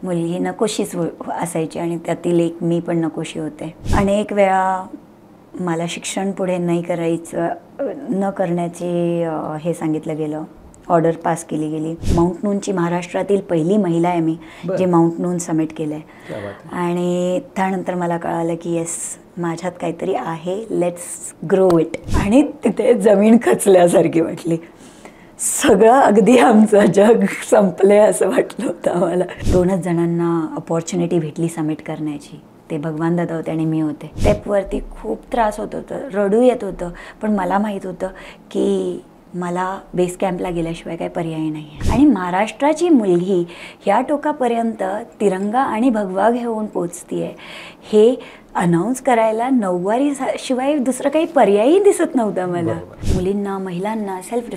मुलगी नकोशीच असायची आणि त्यातील एक मी पण नकोशी होते. अनेक वेळा मला शिक्षण पुढे नाही करायचं न करण्याचे हे सांगितलं गेलं, ऑर्डर पास केली गेली. माउंट नूनची महाराष्ट्रातील पहिली महिला आहे मी जे माउंट नून समिट केलं आहे. आणि त्यानंतर मला कळालं की येस, माझ्यात काहीतरी आहे, लेट्स ग्रो इट. आणि तिथे जमीन खचल्यासारखी वाटली. सगळं अगदी आमचं जग संपले असं वाटलं होतं आम्हाला. 2च जणांना अपॉर्च्युनिटी भेटली समिट करण्याची. ते भगवान दादा होते आणि मी होते. स्टेपवरती खूप त्रास होत होतं, रडू येत होतं, पण मला माहीत होतं की मला बेस कॅम्पला गेल्याशिवाय काही पर्याय नाही आहे. आणि महाराष्ट्राची मुलगी ह्या टोकापर्यंत तिरंगा आणि भगवा घेऊन पोचती आहे हे अनाऊन्स करायला नऊवारी शिवाय दुसरं काही पर्यायही दिसत नव्हता मला. मुलींना, महिलांना सेल्फ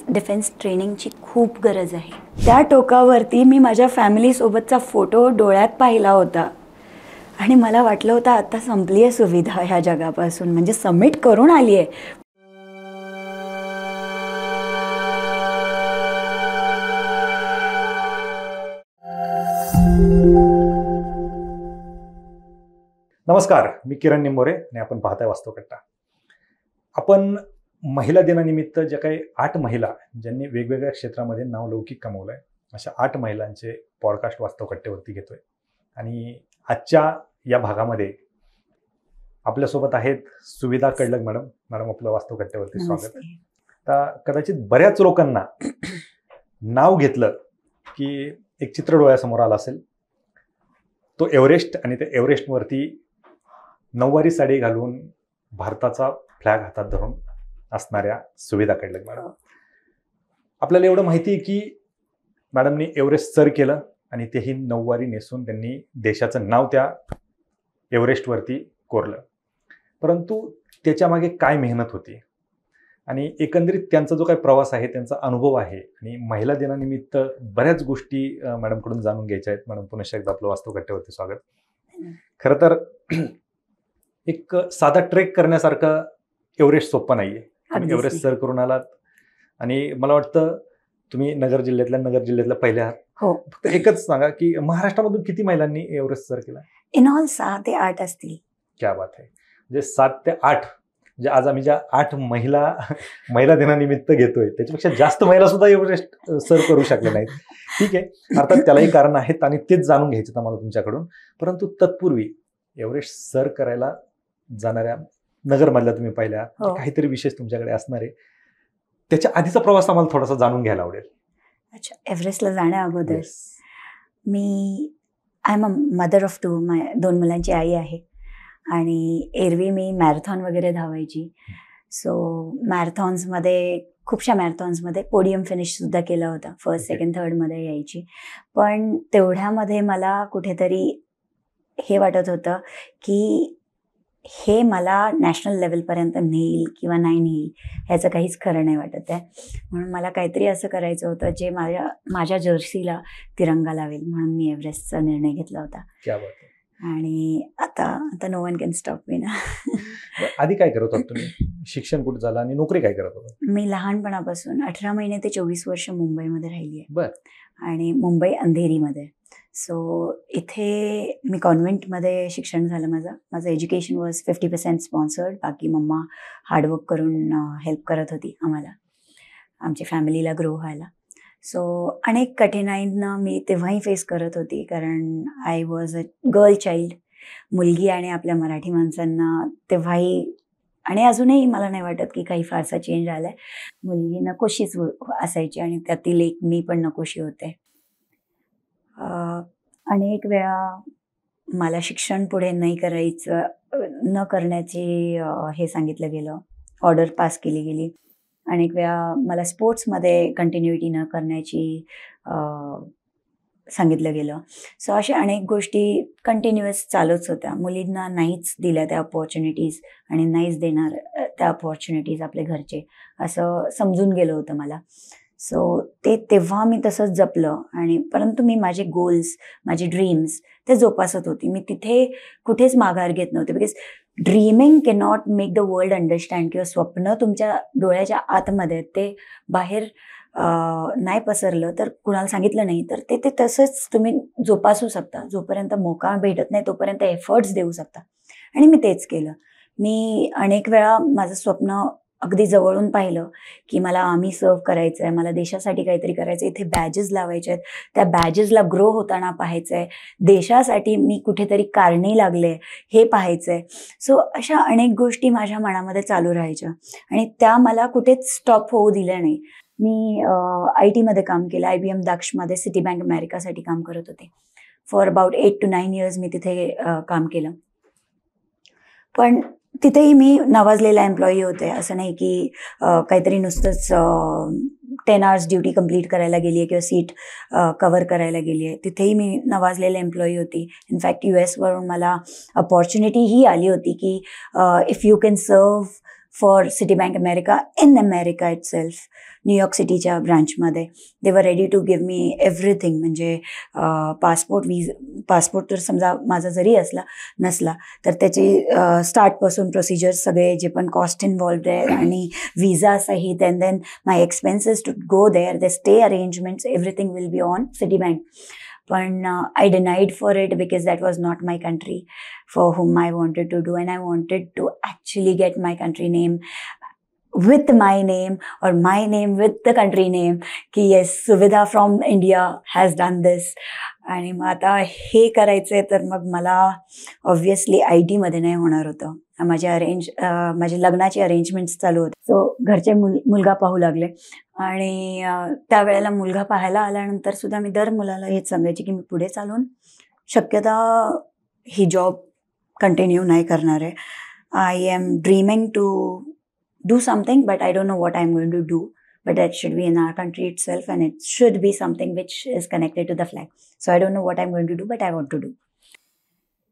डिफेन्स ट्रेनिंगची खूप गरज आहे. त्या टोकावरती मी माझ्या फॅमिलीसोबतचा फोटो डोळ्यात पाहिला होता आणि मला वाटलं होतं आता संपली आहे सुविधा ह्या जगापासून, म्हणजे समिट करून आली आहे. नमस्कार, मी किरण निंबोरे आणि आपण पाहताय वास्तवकट्टा. आपण महिला दिनानिमित्त ज्या काही 8 महिला ज्यांनी वेगवेगळ्या क्षेत्रामध्ये नावलौकिक कमवलंय अशा 8 महिलांचे पॉडकास्ट वास्तवकट्ट्यावरती घेतोय. आणि आजच्या या भागामध्ये आपल्यासोबत आहेत सुविधा कडलग मॅडम. मॅडम, आपलं वास्तवकट्ट्यावरती स्वागत. आता कदाचित बऱ्याच लोकांना नाव घेतलं की एक चित्र डोळ्यासमोर आलं असेल, तो एव्हरेस्ट. आणि त्या एव्हरेस्टवरती नऊवारी साडी घालून भारताचा फ्लॅग हातात धरून असणाऱ्या सुविधा कडलग मॅडम. आपल्याला एवढं माहिती आहे की मॅडमनी एव्हरेस्ट सर केलं आणि तेही नऊवारी नेसून त्यांनी देशाचं नाव त्या एव्हरेस्टवरती कोरलं. परंतु त्याच्यामागे काय मेहनत होती आणि एकंदरीत त्यांचा जो काही प्रवास आहे, त्यांचा अनुभव आहे आणि महिला दिनानिमित्त बऱ्याच गोष्टी मॅडमकडून जाणून घ्यायच्या आहेत. मॅडम, पुन्हा एकदा आपलं वास्तवकट्ट्यावरती स्वागत. खरं तर एक साधा ट्रेक करण्यासारखं एव्हरेस्ट सोपं नाहीये. तुम्ही एव्हरेस्ट सर करून आलात आणि मला वाटतं तुम्ही नगर जिल्ह्यातल्या पहिल्या आहात. हो. फक्त एकच सांगा की महाराष्ट्रामधून किती महिलांनी एव्हरेस्ट सर केला? इन ऑल 6 ते 8 असतील. क्या बात आहे. म्हणजे 7 ते 8, म्हणजे आज आम्ही ज्या 8 महिला दिनानिमित्त घेतोय त्याच्यापेक्षा जास्त महिला सुद्धा एव्हरेस्ट सर करू शकल्या नाहीत. ठीक आहे, अर्थात त्यालाही कारण आहेत आणि तेच जाणून घ्यायचं आम्हाला तुमच्याकडून. परंतु तत्पूर्वी एव्हरेस्ट सर करायला जाणाऱ्या नगरमधल्या तुम्ही पाहिल्या, काहीतरी विशेष तुमच्याकडे असणार आहे. त्याच्या आधीचा प्रवास आम्हाला थोडासा जाणून घ्यायला आवडेल. अच्छा, एव्हरेस्टला जाण्या अगोदर मी I am a mother of 2 मुलांची आई आहे. आणि एरवी मी मॅरेथॉन वगैरे धावायची. सो खूपशा मॅरेथॉन्समध्ये पोडियम फिनिश सुद्धा केला होता. फर्स्ट, सेकंड, थर्डमध्ये यायची. पण तेवढ्यामध्ये मला कुठेतरी हे वाटत होतं की हे मला नॅशनल लेवलपर्यंत नेईल किंवा नाही नेईल ह्याचं काहीच खरं नाही वाटत आहे. म्हणून मला काहीतरी असं करायचं होतं जे माझ्या जर्सीला तिरंगा लावेल, म्हणून मी एव्हरेस्टचा निर्णय घेतला होता. आणि आता no one can stop me ना. आधी काय करत होता तुम्ही? शिक्षण कुठे झालं आणि नोकरी काय करत होता? मी लहानपणापासून 18 महिने ते 24 वर्ष मुंबईमध्ये राहिली आहे. बरं. आणि मुंबई अंधेरीमध्ये. सो इथे मी कॉन्व्हेंटमध्ये शिक्षण झालं माझं एज्युकेशन वॉज 50% स्पॉन्सर्ड. बाकी मम्मा हार्डवर्क करून हेल्प करत होती आम्हाला, आमच्या फॅमिलीला ग्रो व्हायला. सो अनेक कठीणाईंना मी तेव्हाही फेस करत होती, कारण I was a girl child, मुलगी. आणि आपल्या मराठी माणसांना तेव्हाही आणि अजूनही मला नाही वाटत की काही फारसा चेंज आला आहे. मुलगी नकोशीच असायची आणि त्यातील एक मी पण नकोशी होते. अनेक वेळा मला शिक्षण पुढे नाही करायचं न करण्याचे हे सांगितलं गेलं, ऑर्डर पास केली गेली. अनेक वेळा मला स्पोर्ट्समध्ये कंटिन्युटी न करण्याची सांगितलं गेलं. सो अशा अनेक गोष्टी कंटिन्युअस चालूच होत्या. मुलींना नाहीच दिल्या त्या अपॉर्च्युनिटीज आणि नाहीच देणार त्या अपॉर्च्युनिटीज आपले घरचे, असं समजून गेलं होतं मला. सो तेव्हा मी तसंच जपलं. आणि परंतु मी माझे गोल्स, माझे ड्रीम्स ते जोपासत होती. मी तिथे कुठेच माघार घेत नव्हते. Because dreaming cannot make the world understand. किंवा स्वप्न तुमच्या डोळ्याच्या आतमध्ये ते बाहेर नाही पसरलं, तर कुणाला सांगितलं नाही, तर ते ते तसंच तुम्ही जोपासू शकता. जोपर्यंत मोका भेटत नाही तोपर्यंत एफर्ट्स देऊ शकता. आणि मी तेच केलं. मी अनेक वेळा माझं स्वप्न अगदी जवळून पाहिलं, की मला आर्मी सर्व्ह करायचं आहे, मला देशासाठी काहीतरी करायचं आहे, इथे बॅजेस लावायचे आहेत, त्या बॅजेसला ग्रो होताना पाहायचं आहे, देशासाठी मी कुठेतरी कारणी लागले हे पाहायचं आहे. सो अशा अनेक गोष्टी माझ्या मनामध्ये चालू राहायच्या आणि त्या मला कुठेच स्टॉप होऊ दिल्या नाही. मी IT मध्ये काम केलं. IBM दाक्षमध्ये सिटी बँक अमेरिकासाठी काम करत होते. फॉर अबाउट 8 to 9 years मी तिथे काम केलं. पण तिथेही मी नावाजलेला एम्प्लॉई होते. असं नाही की काहीतरी नुसतंच 10 hours ड्युटी कंप्लीट करायला गेली आहे किंवा सीट कव्हर करायला गेली आहे. तिथेही मी नावाजलेला एम्प्लॉई होती. इनफॅक्ट US वरून मला अपॉर्च्युनिटी ही आली होती की if you can serve for Citibank America in America itself, New York सिटीच्या ब्रांचमध्ये, they were ready to give me everything. म्हणजे पासपोर्ट तर समजा माझा जरी नसला तर त्याची स्टार्टपासून प्रोसिजर्स सगळे जे पण कॉस्ट इन्व्हॉल्व्ड आहे आणि विजा सहित, and then my expenses to go there, the stay arrangements, everything will be on Citibank. पण I denied for it because that was not my country for whom I wanted to do, and I wanted to actually get my country name with my name or my name with the country name, की yes, Suvidha from India has done this. आणि मग आता हे करायचंय तर मग मला obviously IT मध्ये नाही होणार होतं. माझे लग्नाची अरेंजमेंट्स चालू होते. सो घरचे मुलगा पाहू लागले आणि त्यावेळेला मुलगा पाहायला आल्यानंतर सुद्धा मी दर मुलाला हेच सांगायची की मी पुढे चालून शक्यता ही जॉब कंटिन्यू नाही करणार आहे. I am dreaming to do something, but I don't know what I am going to do. But that should be in our country itself, and it should be something which is connected to the flag. So I don't know what I'm going to do, but I want to do.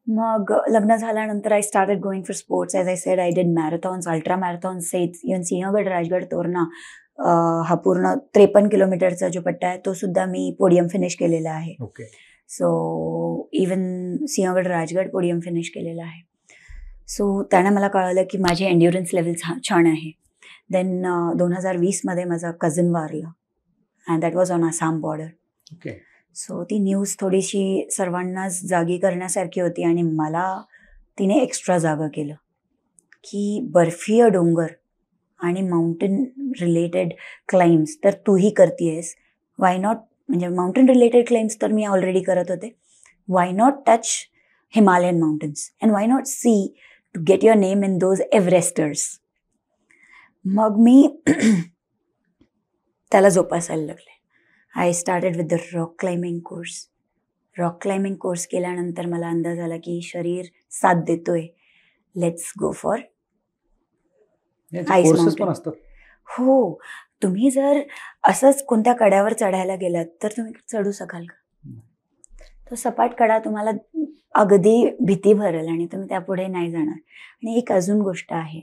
मग लग्न झाल्यानंतर I started going for sports. As I said, I did marathons, ultra marathons, even Sinhagad, Rajgad, Torna हा पूर्ण 53 किलोमीटरचा जो पट्टा आहे तो सुद्धा मी पोडियम फिनिश केलेला आहे. So even Sinhagad, Rajgad podium finish केलेला आहे. सो त्याने मला कळलं की माझी एन्ड्युरन्स लेवल छान आहे. देन 2020मध्ये माझा कझन वारला, and that was on Assam border. So ती न्यूज थोडीशी सर्वांनाच जागी करण्यासारखी होती आणि मला तिने एक्स्ट्रा जागा केलं की बर्फीय डोंगर आणि माउंटेन रिलेटेड क्लाइम्स तर तूही करतेयस, वाय नॉट. म्हणजे माउंटेन रिलेटेड क्लाइम्स तर मी ऑलरेडी करत होते. Why not touch Himalayan mountains, and why not see to get your name in those Everesters. मग मी त्याला जोपासायला लागले. I started with the rock climbing course. Rock climbing course केल्यानंतर मला अंदाज आला की शरीर साथ देतोय, let's go for ice mountain. हो, तुम्ही जर असंच कोणत्या कड्यावर चढायला गेलात तर तुम्ही चढू शकाल का? तो सपाट कडा तुम्हाला अगदी भीती भरेल आणि तुम्ही त्यापुढे नाही जाणार. आणि एक अजून गोष्ट आहे,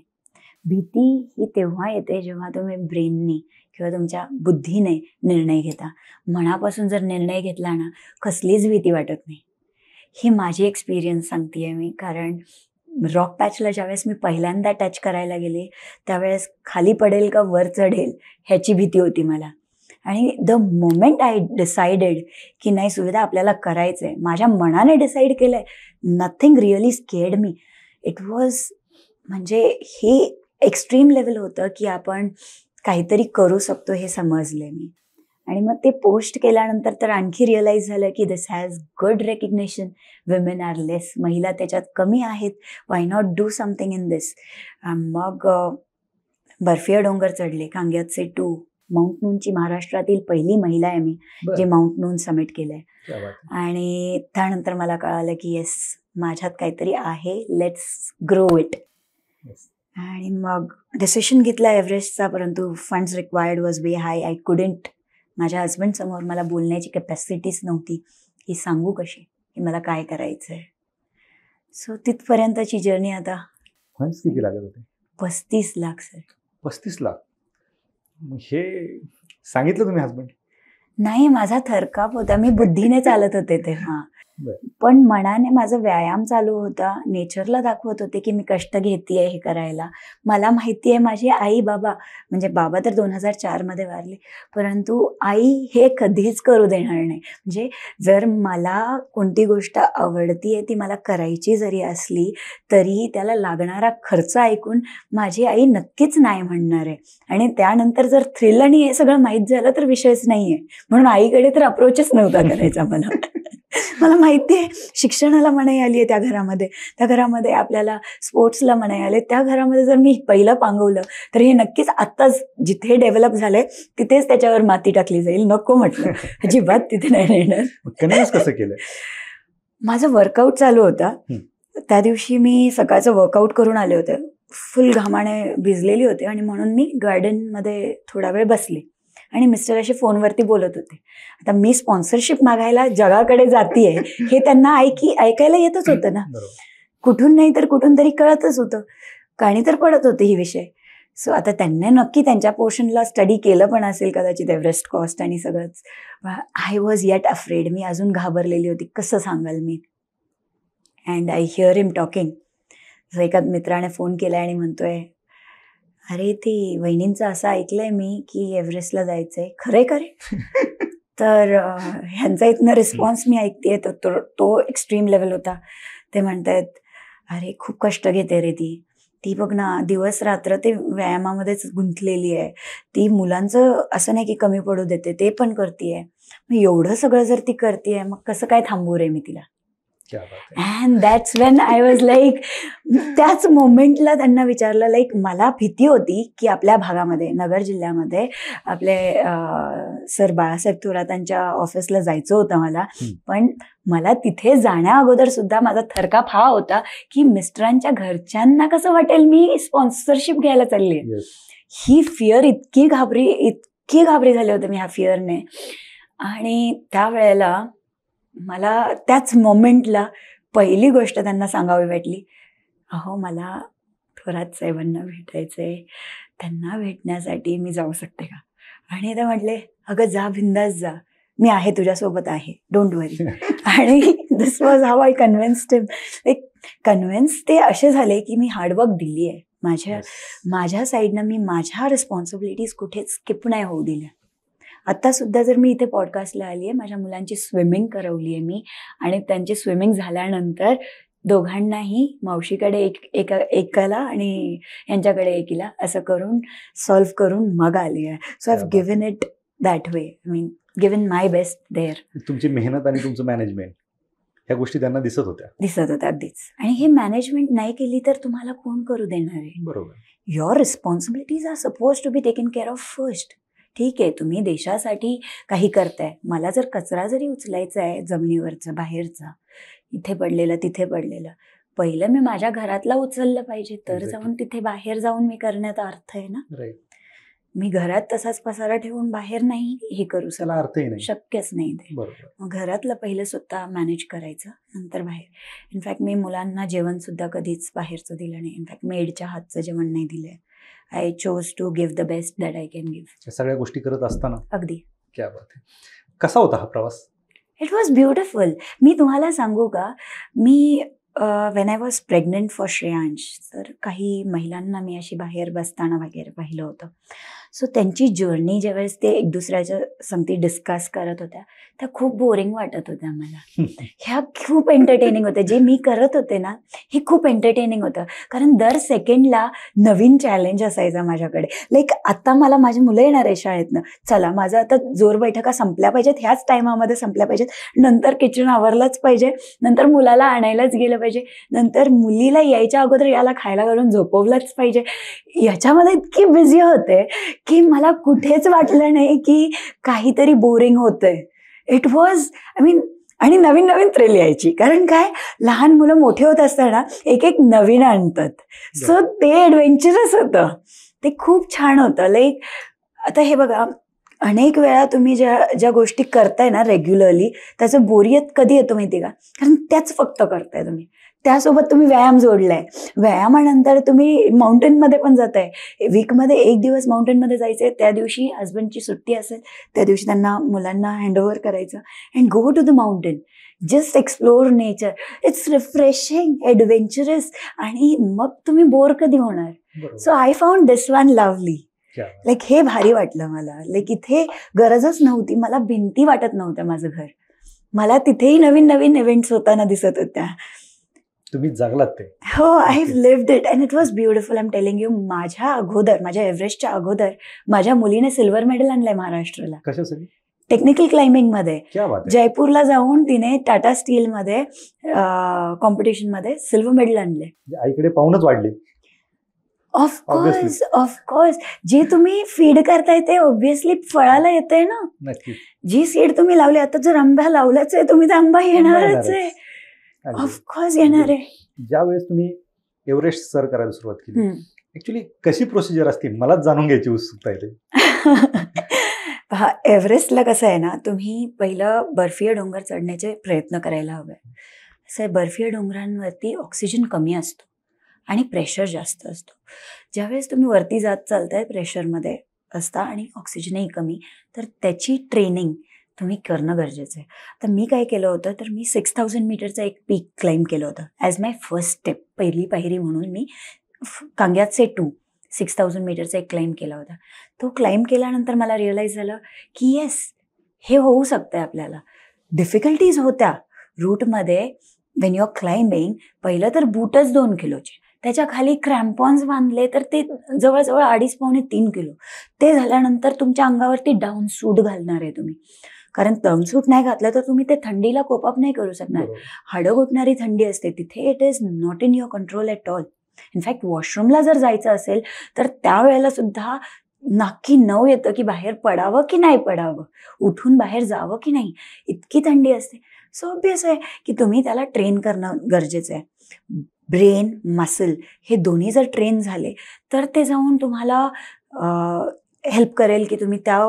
भीती ही तेव्हा येते जेव्हा तुम्ही ब्रेननी किंवा तुमच्या बुद्धीने निर्णय घेता. मनापासून जर निर्णय घेतला ना, कसलीच भीती वाटत नाही. ही माझी एक्सपिरियन्स सांगते मी. कारण रॉक पॅचला ज्यावेळेस मी पहिल्यांदा टच करायला गेले त्यावेळेस खाली पडेल का वर चढेल ह्याची भीती होती मला. आणि द मोमेंट आय डिसाइडेड की नाही सुविधा आपल्याला करायचं आहे, माझ्या मनाने डिसाईड केलं आहे, nothing really scared me. It was म्हणजे हे एक्स्ट्रीम लेवल होतं की आपण काहीतरी करू शकतो हे समजले मी. आणि मग ते पोस्ट केल्यानंतर तर आणखी रिअलाईज झालं की this has good recognition. Women are less, महिला त्याच्यात कमी आहेत, why not do something in this. मग बर्फीय डोंगर चढले, कांग्याचे 2. माउंट नूनची महाराष्ट्रातील पहिली महिला आहे मी जे माउंट नून समिट केलंय. आणि त्यानंतर मला कळालं की येस, माझ्यात काहीतरी आहे, लेट्स ग्रो इट. आणि मग डिसिशन घेतला एव्हरेस्टचा, परंतु funds required was very high. I couldn't, माझ्या हजबंडसमोर मला बोलण्याची कॅपॅसिटीच नव्हती की सांगू कशी की मला काय करायचं आहे. सो तिथपर्यंतची जर्नी. आता फंड्स किती लागत होते? 35 लाख सर. 35 लाख? हे सांगितलं तुम्ही हजबंड? नाही, माझा थरकाप होता, मी बुद्धीने चालत होते तेव्हा. पण मनाने माझा व्यायाम चालू होता, नेचरला दाखवत होते की मी कष्ट घेतेय हे करायला. मला माहिती आहे माझी आई बाबा, म्हणजे बाबा तर 2004 मध्ये वारले, परंतु आई हे कधीच करू देणार नाही. म्हणजे जर मला कोणती गोष्ट आवडतीये ती मला करायची जरी असली तरीही त्याला लागणारा खर्च ऐकून माझी आई नक्कीच नाही म्हणणार आहे. आणि त्यानंतर जर थ्रिल आणि हे सगळं माहीत झालं तर विषयच नाहीये. म्हणून आईकडे तर अप्रोचच नव्हता करायचा मला. मला माहिती आहे शिक्षणाला मनाई आली आहे त्या घरामध्ये आपल्याला स्पोर्ट्सला मनाई आले, त्या घरामध्ये जर मी पहिलं पांगवलं तर हे नक्कीच आत्ताच जिथे डेव्हलप झालंय तिथेच त्याच्यावर माती टाकली जाईल. नको म्हटलं, अजिबात तिथे नाही येणार. कसं केलं? माझं वर्कआउट चालू होता. त्या दिवशी मी सकाळचं वर्कआउट करून आले होते, फुल घामाने भिजलेली होते आणि म्हणून मी गार्डनमध्ये थोडा वेळ बसले आणि मिस्टर असे फोनवरती बोलत होते. आता मी स्पॉन्सरशिप मागायला जगाकडे जातीये हे त्यांना ऐकायला येतच होतं ना, कुठून नाही तर कुठून तरी कळतच होतं, गाणी तर पडत होते ही विषय. सो आता त्यांनी नक्की त्यांच्या पोर्शनला स्टडी केलं पण असेल कदाचित, एव्हरेस्ट कॉस्ट आणि सगळंच. आय वॉज येट अफ्रेड, मी अजून घाबरलेली होती, कसं सांगाल मी. And I hear him talking. एका मित्राने फोन केला आणि म्हणतोय, अरे ती वहिनींचं असं ऐकलंय मी की एव्हरेस्टला जायचंय, खरंय का रे? तर ह्यांचा इथनं रिस्पॉन्स मी ऐकतेय तो एक्स्ट्रीम लेवल होता. ते म्हणतायत, अरे खूप कष्ट घेते रे ती बघ ना, दिवस रात्र ते व्यायामामध्येच गुंतलेली आहे. ती मुलांचं असं नाही की कमी पडू देते, ते पण करतीये. मग एवढं सगळं जर ती करतीये मग कसं काय थांबू रे मी तिला. And that's when I was like, त्याच मोमेंटला त्यांना विचारलं, लाईक मला भीती होती की आपल्या भागामध्ये नगर जिल्ह्यामध्ये आपले सर बाळासाहेब थोरातांच्या ऑफिसला जायचं होतं मला. पण मला तिथे जाण्या अगोदर सुद्धा माझा थरकाप हा होता की मिस्टरांच्या घरच्यांना कसं वाटेल मी स्पॉन्सरशिप घ्यायला चालली. ही फिअर इतकी घाबरी झाले होते मी ह्या फिअरने. आणि त्यावेळेला मला त्याच मोमेंटला पहिली गोष्ट त्यांना सांगावी वाटली, अहो मला थोरात साहेबांना भेटायचंय, त्यांना भेटण्यासाठी मी जाऊ शकते का? आणि ते म्हटले, अगं जा, बिंदास जा, मी आहे तुझ्यासोबत आहे, डोंट वरी. आणि this was how I convinced him. Convince ते असे झाले की मी हार्डवर्क दिली आहे माझ्या साईडनं. मी माझ्या रिस्पॉन्सिबिलिटीज कुठेच स्किप नाही होऊ दिल्या. आत्ता सुद्धा जर मी इथे पॉडकास्टला आली आहे, माझ्या मुलांची स्विमिंग करवली आहे मी, आणि त्यांची स्विमिंग झाल्यानंतर दोघांनाही मावशीकडे एकाला आणि यांच्याकडे एकीला असं करून सॉल्व्ह करून मग आली आहे. So I have given it that way, I mean given my best there. तुमची मेहनत आणि तुमचं मॅनेजमेंट ह्या गोष्टी त्यांना दिसत होत्या अगदीच. आणि हे मॅनेजमेंट नाही केली तर तुम्हाला कोण करू देणार आहे? बरोबर. Your responsibilities are suppose to be taken care of first. ठीक आहे, तुम्ही देशासाठी काही करताय, मला जर कचरा जरी उचलायचा आहे जमिनीवरचा बाहेरचा, इथे पडलेलं तिथे पडलेलं, पहिलं मी माझ्या घरातला उचललं पाहिजे, तर जाऊन तिथे बाहेर जाऊन मी करण्यात अर्थ आहे ना. मी घरात तसाच पसारा ठेवून बाहेर नाही हे करू शकत, शक्यच नाही ते. मग घरातलं पहिलं स्वतः मॅनेज करायचं, नंतर बाहेर. इनफॅक्ट मी मुलांना जेवण सुद्धा कधीच बाहेरचं दिलं नाही. इनफॅक्ट मेडच्या हातचं जेवण नाही दिलंय. I chose to give the best that I can give. सगळ्या गोष्टी करत असताना अगदी. क्या बात आहे. कसा होता हा प्रवास? It was beautiful. मी तुम्हाला सांगू का, me when I was pregnant for Shreyansh, तर काही महिलांना मी अशी बाहेर बसताना वगैरे पाहिलं होतं. सो त्यांची जर्नी ज्यावेळेस ते एक दुसऱ्याच्या संगती डिस्कस करत होत्या, त्या खूप बोरिंग वाटत होत्या मला. ह्या खूप एंटरटेनिंग होत्या. जे मी करत होते ना हे खूप एंटरटेनिंग होतं, कारण दर सेकंडला नवीन चॅलेंज असायचा माझ्याकडे. लाईक आता मला माझी मुलं येणार आहे शाळेतनं, चला माझं आता जोर बैठका संपल्या पाहिजेत, ह्याच टायमामध्ये संपल्या पाहिजेत, नंतर किचन आवरलंच पाहिजे, नंतर मुलाला आणायलाच गेलं पाहिजे, नंतर मुलीला यायच्या अगोदर याला खायला घालून झोपवलंच पाहिजे. याच्यामध्ये इतकी बिझी होते की मला कुठेच वाटलं नाही की काहीतरी बोरिंग होतंय. इट वॉज, आय मीन, आणि नवीन नवीन थ्रिल यायची, कारण काय, लहान मुलं मोठे होत असताना एक एक नवीन आणतात. सो ते ॲडव्हेंचरस होतं, ते खूप छान होतं. लाईक आता हे बघा, अनेक वेळा तुम्ही ज्या गोष्टी करताय ना रेग्युलरली, त्याचं बोरियत कधी येतो माहिती का, कारण त्याच फक्त करताय तुम्ही. त्यासोबत तुम्ही व्यायाम जोडलाय, व्यायामानंतर तुम्ही माउंटेनमध्ये पण जाताय. वीकमध्ये एक दिवस माउंटेनमध्ये जायचंय, त्या दिवशी हजबंडची सुट्टी असेल, त्या दिवशी त्यांना मुलांना हँडओव्हर करायचं and go to the mountain. Just explore nature. It's refreshing, adventurous, आणि मग तुम्ही बोर कधी होणार? बरोबर. So I found this one lovely. क्या बात. लाईक हे भारी वाटलं मला. लाईक इथे गरजच नव्हती, मला भिंती वाटत नव्हत्या माझं घर. मला तिथेही नवीन नवीन इव्हेंट्स होताना दिसत होत्या. तुम्ही जगलात ते. हो, I have lived it and it was beautiful. I am telling you, माझ्या एव्हरेस्टच्या अगोदर माझ्या मुलीने सिल्वर मेडल आणलंय महाराष्ट्राला कशासाठी? टेक्निकल क्लाइम्बिंग मध्ये. क्या बात आहे. जयपूरला जाऊन तिने टाटा स्टील मध्ये कॉम्पिटिशन मध्ये सिल्वर मेडल आणले. आईकडे पाहूनच वाढली. ऑफकोर्स जे तुम्ही फीड करताय ते ऑब्व्हियसली फळाला येते ना. नक्की. जी सीड तुम्ही लावली, आता जर आंबा लावलाच आहे तुम्ही, तर आंबा येणारच आहे. अगदी. ऑफकोर्स येणार आहे. ज्या वेळेस तुम्ही एव्हरेस्ट सर करायला सुरुवात केली, ऍक्च्युली कशी प्रोसिजर असते मलाच जाणून घ्यायची उत्सुकता येते. पहा, एव्हरेस्टला कसं आहे ना, तुम्ही पहिलं बर्फीय डोंगर चढण्याचे प्रयत्न करायला हवे. असं आहे, बर्फीय डोंगरांवरती ऑक्सिजन कमी असतो आणि प्रेशर जास्त असतो. ज्यावेळेस तुम्ही वरती जात चालताय, प्रेशरमध्ये असता आणि ऑक्सिजनही कमी, तर त्याची ट्रेनिंग तुम्ही करणं गरजेचं आहे. तर मी काय केलं होतं, तर मी 6000 मीटरचं एक पीक क्लाइम्ब केलं होतं ॲज माय फर्स्ट स्टेप. पहिली पायरी म्हणून मी कांग्याचे 6000 मीटरचा एक क्लाइम्ब केला होता. तो क्लाइम्ब केल्यानंतर मला रिअलाईज झालं की येस, हे होऊ शकतं आपल्याला. डिफिकल्टीज होत्या रूटमध्ये. वेन यू आर क्लाइम्बिंग, पहिलं तर बूटच 2 किलोचे, त्याच्या खाली क्रॅम्पॉन्स बांधले तर ते जवळजवळ 2.5-3 किलो. ते झाल्यानंतर तुमच्या अंगावरती डाऊन सूट घालणार आहे तुम्ही, कारण डाऊन सूट नाही घातलं तर तुम्ही ते थंडीला कोपअप नाही करू शकणार. हाडं गोठणारी थंडी असते तिथे. It is not in your control at all. In fact वॉशरूमला जर जायचं असेल तर त्यावेळेला सुद्धा नाकी नऊ येतं की बाहेर पडावं की नाही पडावं, उठून बाहेर जावं की नाही, इतकी थंडी असते. सो ऑब्वियस आहे की तुम्ही त्याला ट्रेन करणं गरजेचं आहे. ब्रेन, मसल हे दोन्ही जर ट्रेन झाले तर ते जाऊन तुम्हाला हेल्प करेल की तुम्ही त्या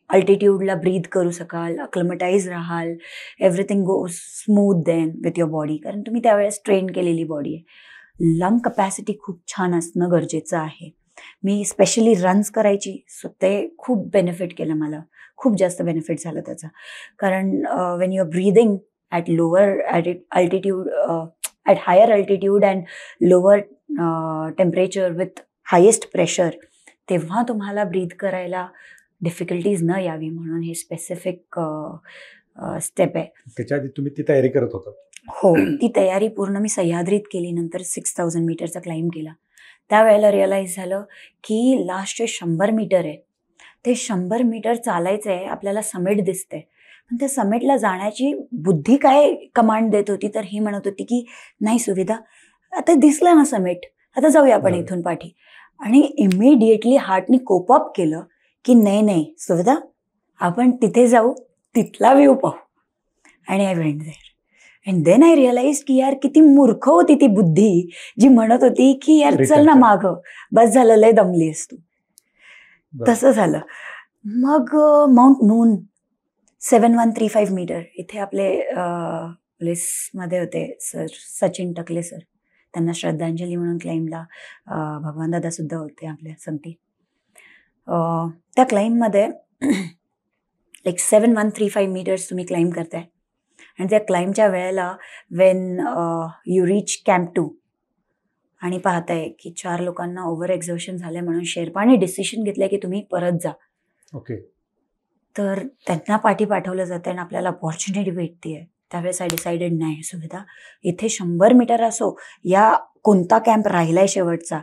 अल्टिट्यूडला ब्रीथ करू शकाल, अक्लमटाईज राहाल, everything go smooth then with your body, कारण तुम्ही त्यावेळेस ट्रेन केलेली बॉडी आहे. लंग कपॅसिटी खूप छान असणं गरजेचं आहे. मी स्पेशली रन्स करायची, सो ते खूप बेनिफिट केलं मला, खूप जास्त बेनिफिट झालं त्याचा. कारण when you are breathing at lower altitude, at higher altitude and lower temperature with highest pressure, तेव्हा तुम्हाला ब्रीथ करायला डिफिकल्टीज न यावी म्हणून हे स्पेसिफिक स्टेप आहे. त्याच्या आधी तुम्ही ती तयारी करत होता? हो, ती तयारी पूर्ण मी सह्याद्रीत केली. नंतर 6000 मीटरचा क्लाइम्ब केला. त्यावेळेला रिअलाईज झालं की लास्टचे 100 मीटर आहे, ते 100 मीटर चालायचं आहे. आपल्याला समिट दिसतंय, पण त्या समिटला जाण्याची बुद्धी काय कमांड देत होती, तर ही म्हणत होती की नाही सुविधा, आता दिसलं ना समिट, आता जाऊया आपण इथून पाठी. आणि इमिडिएटली हार्टनी कोपअप केलं की नाही सुविधा, आपण तिथे जाऊ, तिथला व्ह्यू पाहू. आणि I went there. And then I realize की यार किती मूर्ख होती ती बुद्धी जी म्हणत होती की यार चल ना मागं, बस झालं, लय दमलीस तू. तसं झालं. मग माउंट नून 7135 मीटर, इथे आपले पोलीसमध्ये होते सर, सचिन टकले सर, त्यांना श्रद्धांजली म्हणून क्लाइम्बला भगवान दादा सुद्धा होते आपल्या संगती. त्या क्लाइम्बमध्ये लाईक 7135 मीटर्स तुम्ही क्लाइम्ब करताय. आणि त्या क्लाइम्बच्या वेळेला वेन यू रीच कॅम्प 2 आणि पाहताय की 4 लोकांना ओव्हर एक्झर्शन झालंय म्हणून शेर्पाने डिसिशन घेतलंय की तुम्ही परत जा. ओके. तर त्यांना पाठी पाठवलं जातं आणि आपल्याला अपॉर्च्युनिटी भेटते. त्यावेळेस आय डिसाइडेड नाही सुविधा, इथे 100 मीटर असो या कोणता कॅम्प राहिलाय शेवटचा,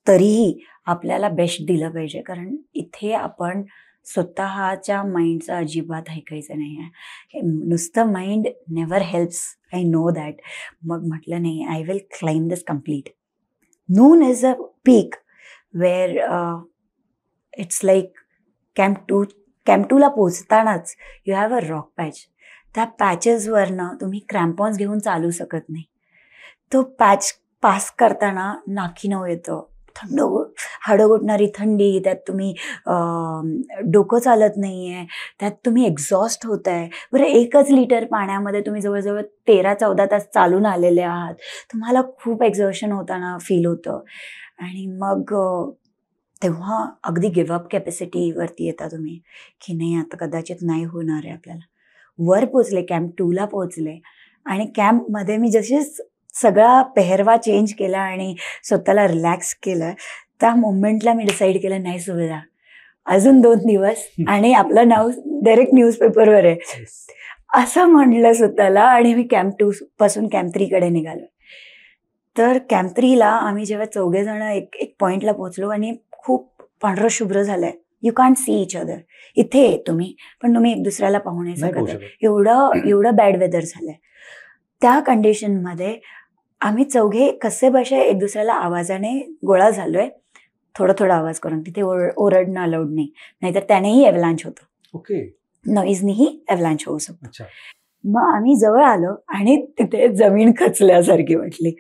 तरीही आपल्याला बेस्ट दिलं पाहिजे, कारण इथे आपण स्वतःच्या माइंडचं अजिबात ऐकायचं नाही आहे. नुसतं mind never helps, I know that. मग म्हटलं नाही, I will climb this complete. Nun is a peak where it's like camp 2ला पोचतानाच you have a rock patch. त्या पॅचेसवरनं तुम्ही क्रॅम्पॉन्स घेऊन चालू शकत नाही. तो पॅच पास करताना नाकीनऊ येतं, थंड हाडं गोठणारी थंडी, त्यात तुम्ही डोकं चालत नाही आहे, त्यात तुम्ही एक्झॉस्ट होत आहे. बरं, 1 लिटर पाण्यामध्ये तुम्ही जवळजवळ 13-14 तास चालून आलेले आहात, तुम्हाला खूप एक्झॉशन होताना फील होतं. आणि मग तेव्हा अगदी गिव्हअप कॅपॅसिटीवरती येता तुम्ही की नाही आता कदाचित नाही होणार आहे आपल्याला. वर पोचले, कॅम्प 2ला पोचले आणि कॅम्पमध्ये मी जशीच सगळा पेहरवा चेंज केला आणि स्वतःला रिलॅक्स केलं, त्या मोमेंटला मी डिसाईड केलं, नाही सुविधा, अजून 2 दिवस आणि आपलं नाव डायरेक्ट न्यूजपेपरवर आहे असं म्हटलं स्वतःला. आणि मी कॅम्प 2 पासून कॅम्प 3कडे निघालो. तर कॅम्प 3ला आम्ही जेव्हा 4घे जण एक पॉइंटला पोहोचलो आणि खूप पांढरं शुभ्र झालंय, you can't see each other. इथे तुम्ही पण तुम्ही एक दुसऱ्याला पाहू नाही शकत, एवढं बॅड वेदर झालंय. त्या कंडिशनमध्ये आम्ही 4घे कसे बसे एक दुसऱ्याला आवाजाने गोळा झालोय, थोडा आवाज करून. तिथे ओरडणं अलाउड नाही, नाहीतर त्यानेही एव्हलांच होतं. ओके, नॉईजनीही एव्हलांच होऊ शकतो. मग आम्ही जवळ आलो आणि तिथे जमीन खचल्यासारखी वाटली.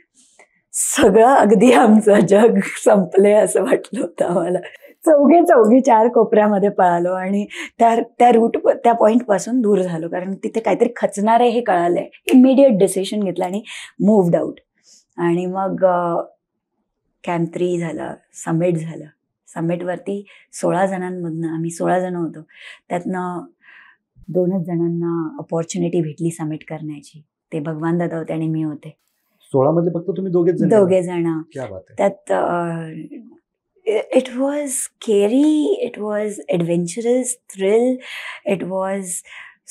सगळं अगदी आमचं जग संपले असं वाटलं होतं आम्हाला. 4घे 4 कोपऱ्यामध्ये पळालो आणि त्या पॉइंट पासून दूर झालो, कारण तिथे काहीतरी खचणार आहे हे कळालंय. इमिडिएट डिसिशन घेतला आणि मूव्ड आउट. आणि मग कॅम्प 3 झालं, समिट झालं. समिटवरती 16 जणांमधनं आम्ही 16 जण होतो, त्यातनं 2च जणांना अपॉर्च्युनिटी भेटली समिट करण्याची. ते भगवान दादा होते आणि मी होते. 16 मध्ये फक्त तुम्ही दोघे जण. त्यात it was scary, it was adventurous, thrill, it was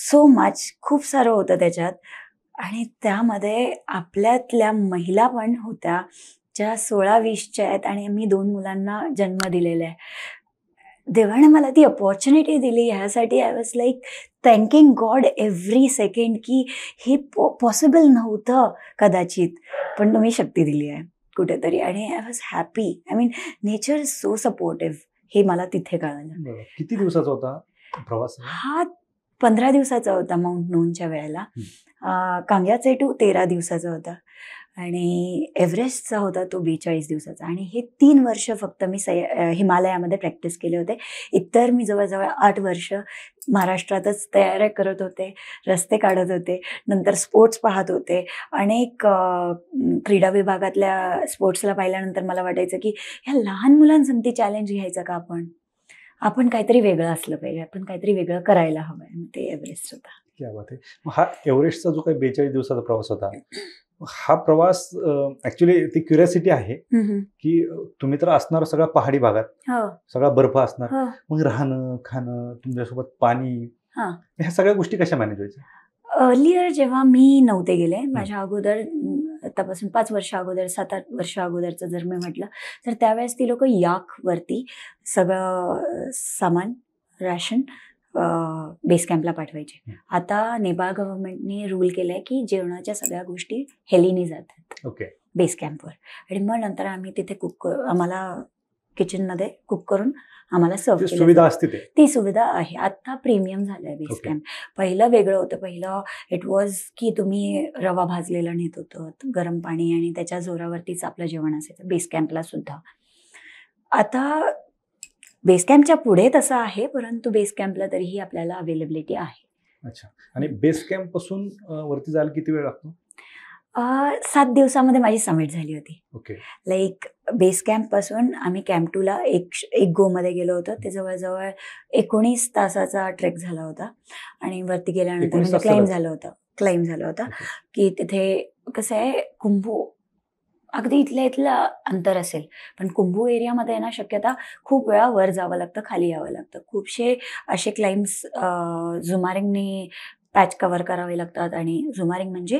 so much. खूप सारं होतं त्याच्यात. आणि त्यामध्ये आपल्यातल्या महिला पण होत्या ज्या 16-20च्या आहेत आणि मी 2 मुलांना जन्म दिलेला आहे. देवाने मला ती अपॉर्च्युनिटी दिली ह्यासाठी I was like thanking God every second की हे पॉसिबल नव्हतं कदाचित, पण तुम्ही शक्ती दिली आहे कुठेतरी. आणि I was happy. I mean nature is so supportive, हे मला तिथे कळालं. किती दिवसाचा होता प्रवास हा? 15 दिवसाचा होता माउंट नूनच्या वेळेला. कांग्याचे 13 दिवसाचा होता आणि एव्हरेस्टचा होता तो 42 दिवसाचा. आणि हे 3 वर्ष फक्त मी हिमालयामध्ये प्रॅक्टिस केले होते. इतर मी जवळजवळ 8 वर्ष महाराष्ट्रातच तयाऱ्या करत होते, रस्ते काढत होते, नंतर स्पोर्ट्स पाहत होते. अनेक क्रीडा विभागातल्या स्पोर्ट्सला पाहिल्यानंतर मला वाटायचं की ह्या लहान मुलांसमती चॅलेंज घ्यायचं का आपण काहीतरी वेगळं असलं पाहिजे, आपण काहीतरी वेगळं करायला हवंय. ते एव्हरेस्ट होता. क्या बात आहे. हा एव्हरेस्टचा जो काही 42 दिवसाचा प्रवास होता, हा प्रवास ऍक्च्युली ती क्युरियोसिटी आहे की तुम्ही तर असणार सगळा पहाडी भागात, सगळा बर्फ असणार, मग राहणं खाणं तुमच्यासोबत पाणी, ह्या सगळ्या गोष्टी कशा मॅनेज व्हायच्या? अर्लियर जेव्हा मी नव्हते गेले, माझ्या अगोदर आतापासून 5 वर्ष अगोदर 7-8 वर्ष अगोदरचं जर मी म्हटलं तर त्यावेळेस ती लोक याकवरती सगळं सामान रॅशन बेस कॅम्पला पाठवायचे. आता नेपाळ गव्हर्नमेंटने रूल केलाय की जेवणाच्या सगळ्या गोष्टी हेलीने जातात बेस कॅम्पवर. आणि मग नंतर आम्ही तिथे आम्हाला किचनमध्ये कुक करून आम्हाला सर्व सुविधा असते. ती सुविधा आहे. आता प्रीमियम झालंय बेस कॅम्प. पहिलं वेगळं होतं. पहिलं इट वॉज की तुम्ही रवा भाजलेला नेत होतं, गरम पाणी आणि त्याच्या जोरावरतीच आपलं जेवण असायचं बेस कॅम्पला सुद्धा. आता बेस कॅम्पच्या पुढे तसं आहे, परंतु बेस कॅम्पला तरीही आपल्याला अवेलेबिलिटी आहे. अच्छा. आणि बेस कॅम्प पासून वरती जायला किती वेळ लागतो? 7 दिवसामध्ये माझी समिट झाली होती. ओके. लाईक बेस कॅम्प पासून आम्ही कॅम्प 2ला एक गोमध्ये गेलो होतो. ते जवळजवळ 19 तासाचा ट्रेक झाला होता. आणि वरती गेल्यानंतर म्हणजे क्लाइम झालं होतं की तिथे कसं आहे, कुंभू अगदी इथलं अंतर असेल, पण कुंभू एरियामध्ये ना शक्यता खूप वेळा वर जावं लागतं, खाली यावं लागतं. खूपशे असे क्लाइम्स झुमारिंगने पॅच कव्हर करावे लागतात. आणि झुमारिंग म्हणजे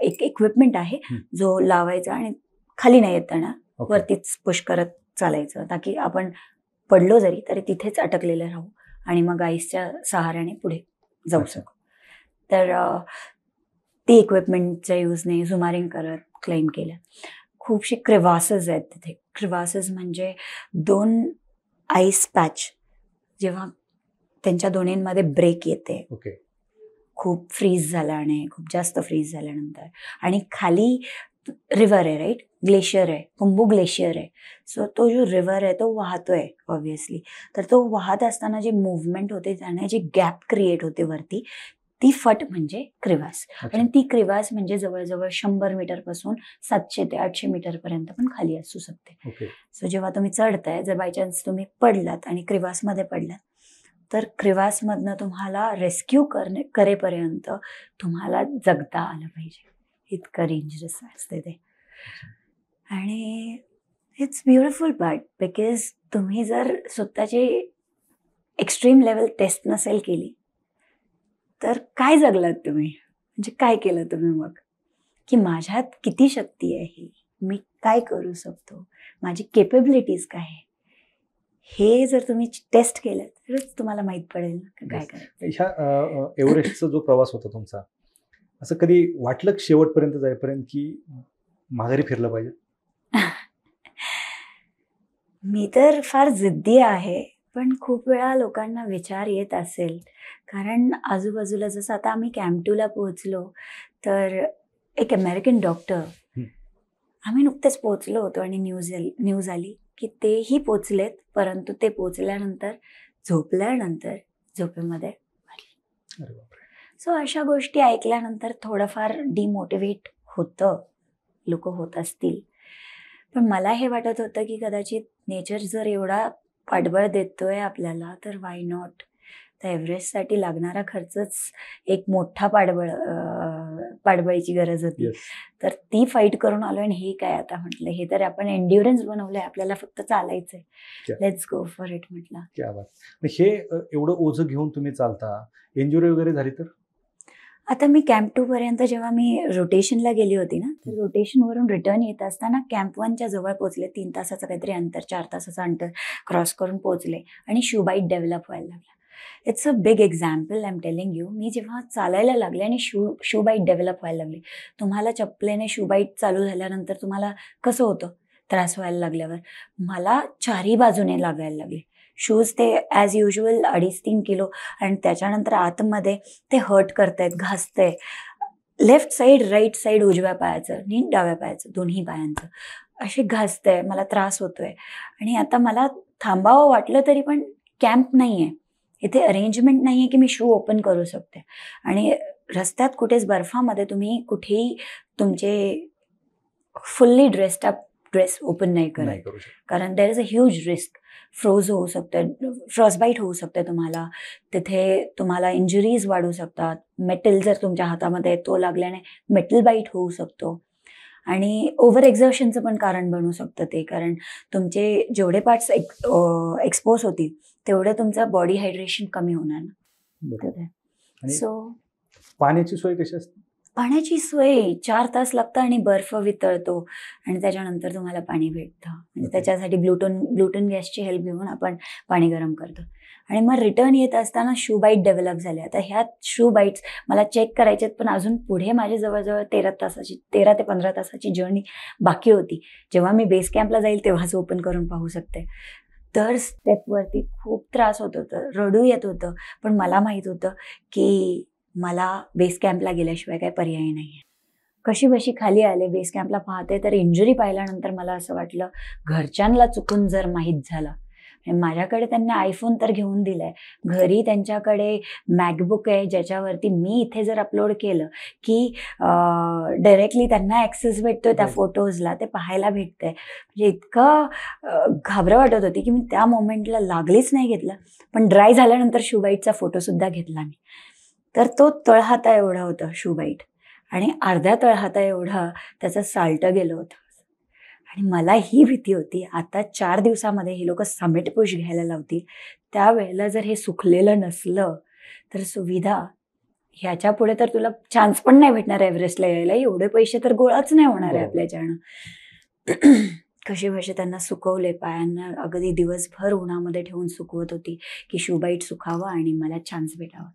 एक इक्विपमेंट आहे जो लावायचा आणि खाली नाही येताना वरतीच पुश करत चालायचं, ताकी आपण पडलो जरी तरी तिथेच अटकलेलं राहू आणि मग आईसच्या सहाऱ्याने पुढे जाऊ शकू. तर ती इक्विपमेंटच्या यूजने झुमारिंग करत क्लाइम केलं. खूपशी क्रिवासेस आहेत तिथे. क्रिवासेस म्हणजे 2 आईस पॅच जेव्हा त्यांच्या दोन्हींमध्ये ब्रेक येते, खूप फ्रीज झाल्याने, खूप जास्त फ्रीज झाल्यानंतर, आणि खाली रिव्हर आहे, राईट, ग्लेशियर आहे, कुंभू ग्लेशियर आहे. सो तो जो रिव्हर आहे तो वाहतोय ऑब्व्हियसली. तर तो वाहत असताना जे मुवमेंट होते त्याने जी गॅप क्रिएट होते वरती, ती फट म्हणजे क्रिवास. आणि ती क्रिवास म्हणजे जवळजवळ 100 मीटरपासून 700 ते 800 मीटरपर्यंत पण खाली असू शकते. सो जेव्हा तुम्ही चढताय, जर बाय चान्स तुम्ही पडलात आणि क्रिवासमध्ये पडलात तर क्रिवासमधनं तुम्हाला रेस्क्यू करेपर्यंत तुम्हाला जगता आलं पाहिजे. इतकं डेंजरस असते ते. आणि इट्स ब्युटिफुल पार्ट, बिकॉज तुम्ही जर स्वतःची एक्स्ट्रीम लेवल टेस्ट नसेल केली तर काय जगलात तुम्ही, म्हणजे काय केलं तुम्ही मग, की माझ्यात किती शक्ती आहे, मी काय करू शकतो, माझी केपेबिलिटीज काय आहे, हे जर तुम्ही टेस्ट केलं तरच तुम्हाला माहीत पडेल का काय करायचं. ह्या एव्हरेस्टचा जो प्रवास होता तुमचा, असं कधी वाटलं शेवटपर्यंत जाईपर्यंत की माघारी फिरलं पाहिजे? मी तर फार जिद्दी आहे, पण खूप वेळा लोकांना विचार येत असेल, कारण आजूबाजूला जसं आता आम्ही कॅम्प 2ला पोहोचलो तर एक अमेरिकन डॉक्टर, आम्ही नुकतेच पोहोचलो होतो आणि न्यूज आली की तेही पोचलेत, परंतु ते पोचल्यानंतर झोपल्यानंतर झोपेमध्ये वारले. सो अशा गोष्टी ऐकल्यानंतर थोडंफार डिमोटिवेट होतं, लोक होत असतील. पण मला हे वाटत होतं की कदाचित नेचर जर एवढा पाठबळ देतोय आपल्याला तर वाय नॉट. तर एव्हरेस्टसाठी लागणारा खर्चच एक मोठा पाठबळीची गरज होती. तर ती फाईट करून आलो आणि हे काय आता म्हटलं, हे तर आपण एन्ड्युरन्स बनवलंय, आपल्याला फक्त चालायचंय, लेट्स गो फॉर इट म्हटलं. क्या बात. हे एवढं ओझं घेऊन तुम्ही चालता, इंजुरी वगैरे झाली तर? आता मी कॅम्प 2 पर्यंत जेव्हा मी रोटेशनला गेली होती ना, तर रोटेशनवरून रिटर्न येत असताना कॅम्प 1च्या जवळ पोहोचले. 3 तासाचं काहीतरी अंतर, 4 तासाचं अंतर क्रॉस करून पोहोचले आणि शू बाईट डेव्हलप व्हायला लागला. It's a big example, I am telling you. मी जेव्हा चालायला लागले आणि शू बाईट डेव्हलप व्हायला लागले, तुम्हाला चप्पलेने शू बाईट चालू झाल्यानंतर तुम्हाला कसं होतं त्रास व्हायला लागल्यावर, मला चारही बाजूने लागायला लागले शूज. ते ॲज युजल 2.5-3 किलो, आणि त्याच्यानंतर आतमध्ये ते हर्ट करतायत, घासतंय. लेफ्ट साईड, राईट साईड, उजव्या पायाचं नी डाव्या पायाचं, दोन्ही पायांचं असे घासतंय, मला त्रास होतोय. आणि आता मला थांबावं वाटलं तरी पण कॅम्प नाही आहे, इथे अरेंजमेंट नाही आहे की मी शू ओपन करू शकते. आणि रस्त्यात कुठेच बर्फामध्ये तुम्ही कुठेही तुमचे fully dressed up dress open नाही करत, कारण there is a huge risk. Froze होऊ शकतं, फ्रॉस्टबाईट होऊ शकते तुम्हाला, तिथे तुम्हाला इंजुरीज वाढू शकतात. मेटल जर तुमच्या हातामध्ये तो लागल्याने मेटल बाईट होऊ शकतो. आणि ओव्हर एक्झर्शनचं पण कारण बनू शकतं ते, कारण तुमचे जेवढे पार्ट्स एक्सपोज होतील तेवढे तुमचं बॉडी हायड्रेशन कमी होणार ना. सो पाण्याची सोय कशी असते? पाण्याची सोय 4 तास लागतं आणि बर्फ वितळतो आणि त्याच्यानंतर तुम्हाला पाणी भेटतं. म्हणजे त्याच्यासाठी ग्लुटन गॅसची हेल्प घेऊन आपण पाणी गरम करतो. आणि मग रिटर्न येत असताना शू बाईट डेव्हलप झाले. आता ह्या शू बाईट्स मला चेक करायचे आहेत, पण अजून पुढे माझी जवळजवळ 13 ते 15 तासाची जर्नी बाकी होती. जेव्हा मी बेस कॅम्पला जाईल तेव्हाच ओपन करून पाहू शकते. तर स्टेपवरती खूप त्रास होत होतं, रडू येत होतं, पण मला माहीत होतं की मला बेस कॅम्पला गेल्याशिवाय काही पर्याय नाही आहे. कशी बशी खाली आले, बेस कॅम्पला पाहते तर इंजुरी पाहिल्यानंतर मला असं वाटलं, घरच्यांना चुकून जर माहीत झालं. माझ्याकडे त्यांना आयफोन तर घेऊन दिलाय, घरी त्यांच्याकडे मॅकबुक आहे ज्याच्यावरती मी इथे जर अपलोड केलं की डायरेक्टली त्यांना ॲक्सेस भेटतोय त्या फोटोजला, ते पाहायला भेटतंय. म्हणजे इतकं घाबरं वाटत होती की मी त्या मोमेंटला लागलीच नाही घेतलं. पण ड्राय झाल्यानंतर शू बाईटचा फोटोसुद्धा घेतला मी. तर तो तळहाता एवढा होता शू बाईट, आणि अर्ध्या तळहाता एवढा त्याचं साल्टं गेलं होतं. आणि मला ही भीती होती, आता 4 दिवसामध्ये हे लोक समिट पुश घ्यायला लावतील, त्यावेळेला जर हे सुकलेलं नसलं तर सुविधा ह्याच्या पुढे तर तुला चान्स पण नाही भेटणार एव्हरेस्टला यायला, एवढे पैसे तर गोळाच नाही होणार आहे आपल्याच्यानं. कशी भाषे त्यांना सुकवले, पायांना अगदी दिवसभर उन्हामध्ये ठेवून सुकवत होती की शू बाईट सुकावं आणि मला चान्स भेटावा.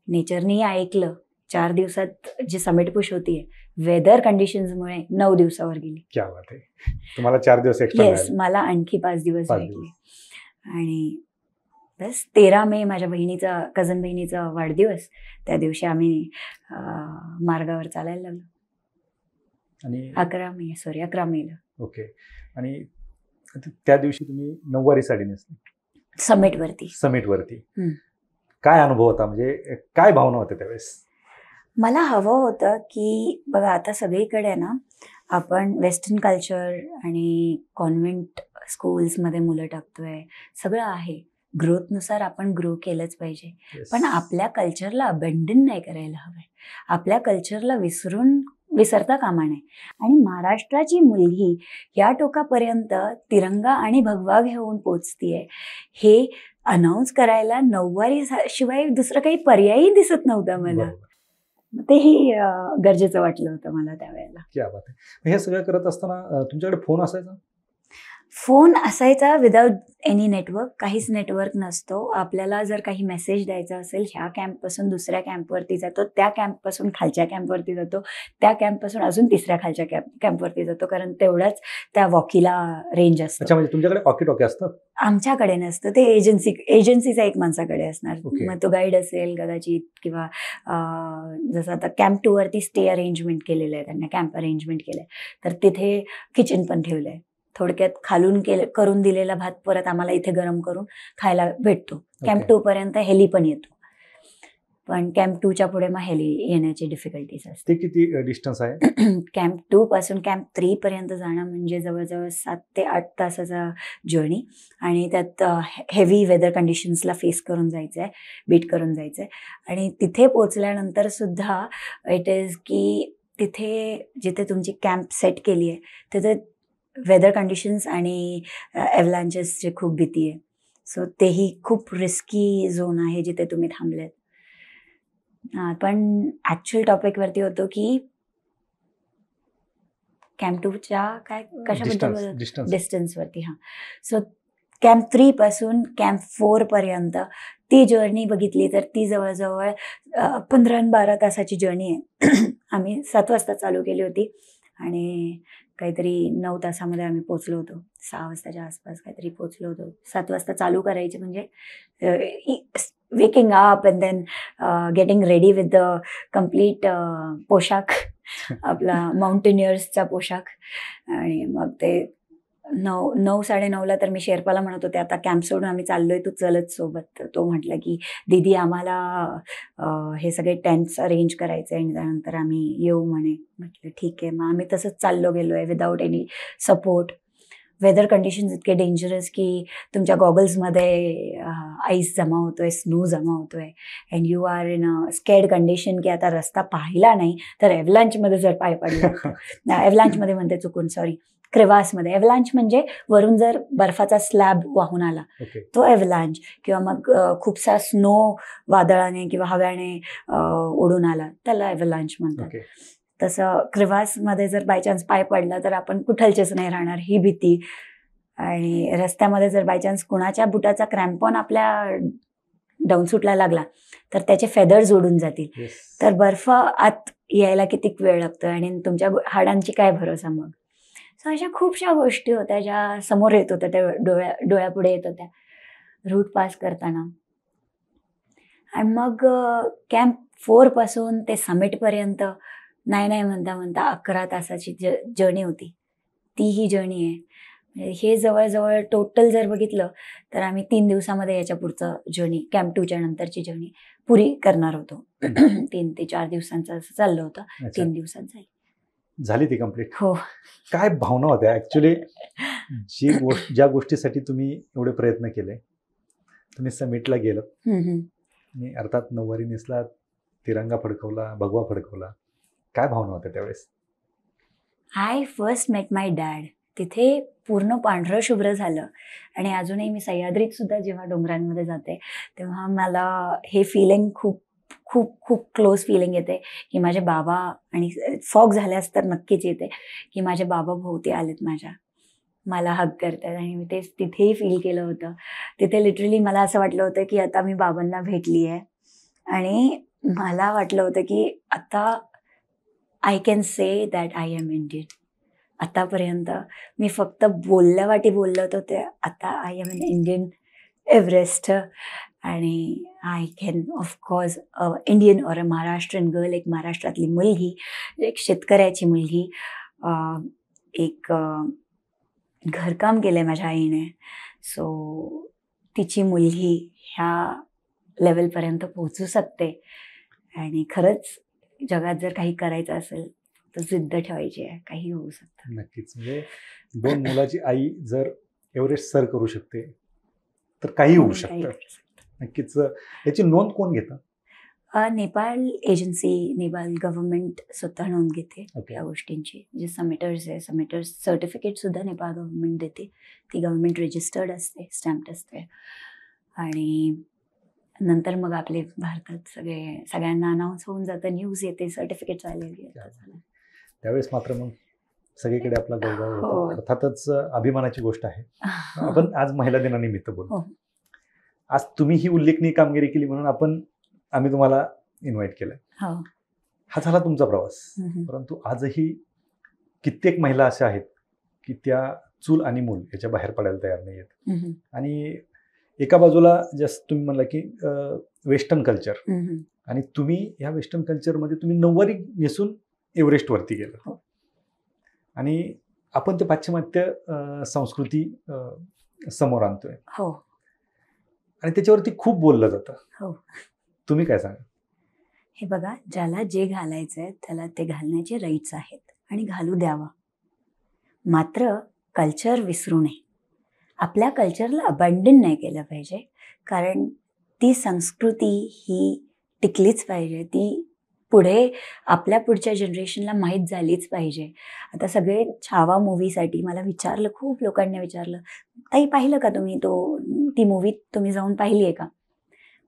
नेचरनी ऐकलं. 4 दिवसात जी समिट पुश होतीये, वेदर कंडिशन्समुळे 9 दिवसावर गेली. क्या बात आहे. तुम्हाला 4 दिवस एक्स्ट्रा येस, मला आणखी 5 दिवस भेटले. आणि बस 13 मे माझ्या कझन बहिणीचा वाढदिवस, त्या दिवशी आम्ही मार्गावर चालायला लागलो. आणि 11 मेला. ओके. आणि त्या दिवशी तुम्ही नऊवारी साडी नेसली समिटवरती. काय अनुभव होता, म्हणजे काय भावना होत्या त्यावेळेस? मला हवं होतं की बघा, आता सगळीकडे ना आपण वेस्टर्न कल्चर आणि कॉन्व्हेंट स्कूल्समध्ये मुलं टाकतोय, सगळं आहे, ग्रोथनुसार आपण ग्रो केलंच पाहिजे, Yes. पण आपल्या कल्चरला अबंडन नाही करायला हवंय. आपल्या कल्चरला विसरता कामा नये. आणि महाराष्ट्राची मुलगी या टोकापर्यंत तिरंगा आणि भगवा घेऊन पोचतीये हे अनाऊन्स करायला नऊवारी शिवाय दुसरं काही पर्यायही दिसत नव्हता मला. बरोबर. तेही गरजेचं वाटलं होतं मला त्यावेळेला. क्या बात आहे. हे सगळं करत असताना तुमच्याकडे फोन असायचा? फोन असायचा विदाउट एनी नेटवर्क. काहीच नेटवर्क नसतो. आपल्याला जर काही मेसेज द्यायचा असेल, ह्या कॅम्पपासून दुसऱ्या कॅम्पवरती जातो, त्या कॅम्पपासून खालच्या कॅम्पवरती जातो, त्या कॅम्पपासून अजून तिसऱ्या खालच्या कॅम्पवरती जातो, कारण तेवढाच त्या वॉकीला रेंज असतो. अच्छा, म्हणजे तुमच्याकडे ऑकी असतात? आमच्याकडे नसतं. ते एजन्सीचा एक माणसाकडे असणार. Okay. मग तो गाईड असेल कदाचित, किंवा जसं आता कॅम्प 2 वरती स्टे अरेंजमेंट केलेलं आहे त्यांना, कॅम्प अरेंजमेंट केलंय, तर तिथे किचन पण ठेवलंय. थोडक्यात खालून करून दिलेला भात परत आम्हाला इथे गरम करून खायला भेटतो. कॅम्प 2 पर्यंत हेली पण येतो, पण कॅम्प 2च्या पुढे मग हेली येण्याची डिफिकल्टीज असते. ते किती डिस्टन्स आहे? कॅम्प 2 पासून कॅम्प 3 पर्यंत जाणं म्हणजे जवळजवळ 7 ते 8 तासाचा जर्नी, आणि त्यात हेवी वेदर कंडिशन्सला फेस करून जायचं आहे, बीट करून जायचं आहे. आणि तिथे पोचल्यानंतर सुद्धा इट इज की तिथे जिथे तुमची कॅम्प सेट केली आहे तिथे वेदर कंडिशन्स आणि एव्हलांचेसची खूप भीती आहे. सो तेही खूप रिस्की झोन आहे जिथे तुम्ही थांबलेत. पण ॲक्च्युअल टॉपिकवरती होतो की कॅम्प 2च्या कशाबद्दल डिस्टन्सवरती. हां, सो कॅम्प 3 पासून कॅम्प 4 पर्यंत ती जर्नी बघितली तर ती जवळजवळ 15 आणि 12 तासाची जर्नी आहे. आम्ही 7 वाजता चालू केली होती आणि काहीतरी 9 तासामध्ये आम्ही पोचलो होतो. 6 वाजताच्या आसपास काहीतरी पोचलो होतो. 7 वाजता चालू करायची म्हणजे waking up and then getting ready with the complete पोशाख, आपला माउंटेनियर्सचा पोशाख. आणि मग ते 9-9:30ला तर मी शेर्पाला म्हणत होते, आता कॅम्प सोडून आम्ही चाललोय, तू चलत सोबत. तर तो म्हटला की दीदी आम्हाला हे सगळे टेंट्स अरेंज करायचे आणि त्यानंतर आम्ही येऊ म्हणे. म्हटलं ठीक आहे. मग आम्ही तसंच चाललो गेलो आहे without any support. Weather conditions इतके डेंजरस की तुमच्या गॉगल्समध्ये आईस जमा होतोय, स्नो जमा होतोय, and you are in a scared condition की आता रस्ता पाहिला नाही तर एव्हलांचमध्ये जर पाय पडला, एव्हलांचमध्ये म्हणते चुकून, सॉरी, क्रेवासमध्ये. एव्हलांच म्हणजे वरून जर बर्फाचा स्लॅब वाहून आला तो एव्हलांच, किंवा मग खूपसा स्नो वादळाने किंवा हव्याने उडून आला त्याला एव्हलांच म्हणतात. तसं क्रिवासमध्ये जर बायचान्स पाय पडला तर आपण कुठलचेच नाही राहणार ही भीती. आणि रस्त्यामध्ये जर बायचान्स कुणाच्या बुटाचा क्रॅम्पॉन आपल्या डाऊनसूटला लागला तर त्याचे फेदर्स उडून जातील. तर बर्फ आत यायला किती वेळ लागतो आणि तुमच्या हाडांची काय भरोसा मग. सो अशा खूपशा गोष्टी होत्या ज्या समोर येत होत्या, त्या डोळ्यापुढे येत होत्या रूट पास करताना. आणि मग कॅम्प 4 पासून ते समिटपर्यंत नाही म्हणता 11 तासाची जर्नी होती. ती ही जर्नी आहे. हे जवळजवळ टोटल जर बघितलं तर आम्ही 3 दिवसामध्ये याच्या पुढचं जर्नी, कॅम्प 2च्या नंतरची जर्नी पुरी करणार होतो. 3 ते 4 दिवसांचं असं चाललं होतं. 3 दिवसात झाली ती कंप्लीट. हो. काय भावना होत्या ऍक्च्युली? ज्या गोष्टीसाठी तुम्ही एवढे प्रयत्न केले, तुम्ही समिटला गेलात आणि अर्थात नऊवारी नेसला, तिरंगा फडकवला, भगवा फडकवला, काय भावना होत्या त्यावेळेस? I first met my dad. तिथे पूर्ण पांढरं शुभ्र झालं. आणि अजूनही मी सह्याद्रीत सुद्धा जेव्हा डोंगरांमध्ये जाते तेव्हा मला हे फिलिंग खूप खूप खूप क्लोज फिलिंग येते की माझे बाबा, आणि फॉग झाल्यास तर नक्कीच येते की माझे बाबा भोवती आलेत माझ्या, मला हग करतात. आणि मी तेच तिथेही फील केलं होतं. तिथे लिटरली मला असं वाटलं होतं की आता मी बाबांना भेटली आहे. आणि मला वाटलं होतं की आता I can say that I am Indian. आतापर्यंत मी फक्त बोलल्यावाटी बोलत होते, आता I am an Indian Everest. आणि I can of course Indian or a Maharashtrian girl, एक महाराष्ट्रातली मुलगी, एक शेतकऱ्याची मुलगी, एक घरकाम केलं आहे माझ्या आईने. सो तिची मुलगी ह्या लेवलपर्यंत पोहोचू शकते. आणि खरंच जगात जर काही करायचं असेल तर जिद्द ठेवायची आहे, काही होऊ शकतं. नक्कीच. म्हणजे 2 मुलाची आई जर एव्हरेस्ट सर करू शकते तर काही होऊ काही शकतं. करू शकतं. नक्कीच याची नोंद कोण घेतं? नेपाळ एजन्सी, नेपाळ गव्हर्नमेंट स्वतः नोंद घेते ओके. या गोष्टींची. जे समिटर्स आहे, समिटर्स सर्टिफिकेट सुद्धा नेपाळ गव्हर्नमेंट देते. ती गव्हर्नमेंट रजिस्टर्ड असते, स्टॅम्प्ड असते. आणि नंतर मग आपले भारतात सगळ्यांना अनाऊन्स होऊन जातं, न्यूज येते, सर्टिफिकेट आलेली आहेत. त्यावेळेस मात्र मग सगळीकडे आपला गौरव होतो. हो. अर्थातच अभिमानाची गोष्ट आहे. आपण आज महिला दिनानिमित्त बोलू. हो. आज तुम्ही ही उल्लेखनीय कामगिरी केली म्हणून आम्ही तुम्हाला इन्व्हाइट केलं. हो. हा झाला तुमचा प्रवास. हम्म. परंतु आजही कित्येक महिला अशा आहेत की त्या चूल आणि मूल याच्या बाहेर पडायला तयार नाही आहेत. हम्म. आणि एका बाजूला जस्ट तुम्ही म्हणला की वेस्टर्न कल्चर, हम्म. आणि तुम्ही ह्या वेस्टर्न कल्चरमध्ये तुम्ही नऊवारी नेसून एव्हरेस्टवरती गेलं. हो. आणि आपण ते पाश्चिमात्य संस्कृती समोर आणतोय हो. आणि त्याच्यावरती खूप बोललं जातं. हो. तुम्ही काय सांगा? हे बघा, ज्याला जे घालायचंय त्याला ते घालण्याचे राईट्स आहेत आणि घालू द्यावा. मात्र कल्चर विसरू नये. आपल्या कल्चरला अबंडन नाही केलं पाहिजे, कारण ती संस्कृती ही टिकलीच पाहिजे. ती पुढे आपल्या पुढच्या जनरेशनला माहीत झालीच पाहिजे. आता सगळे छावा मूवीसाठी मला विचारलं, खूप लोकांनी विचारलं, ताई पाहिलं का तुम्ही ती मूवी तुम्ही जाऊन पाहिली आहे का?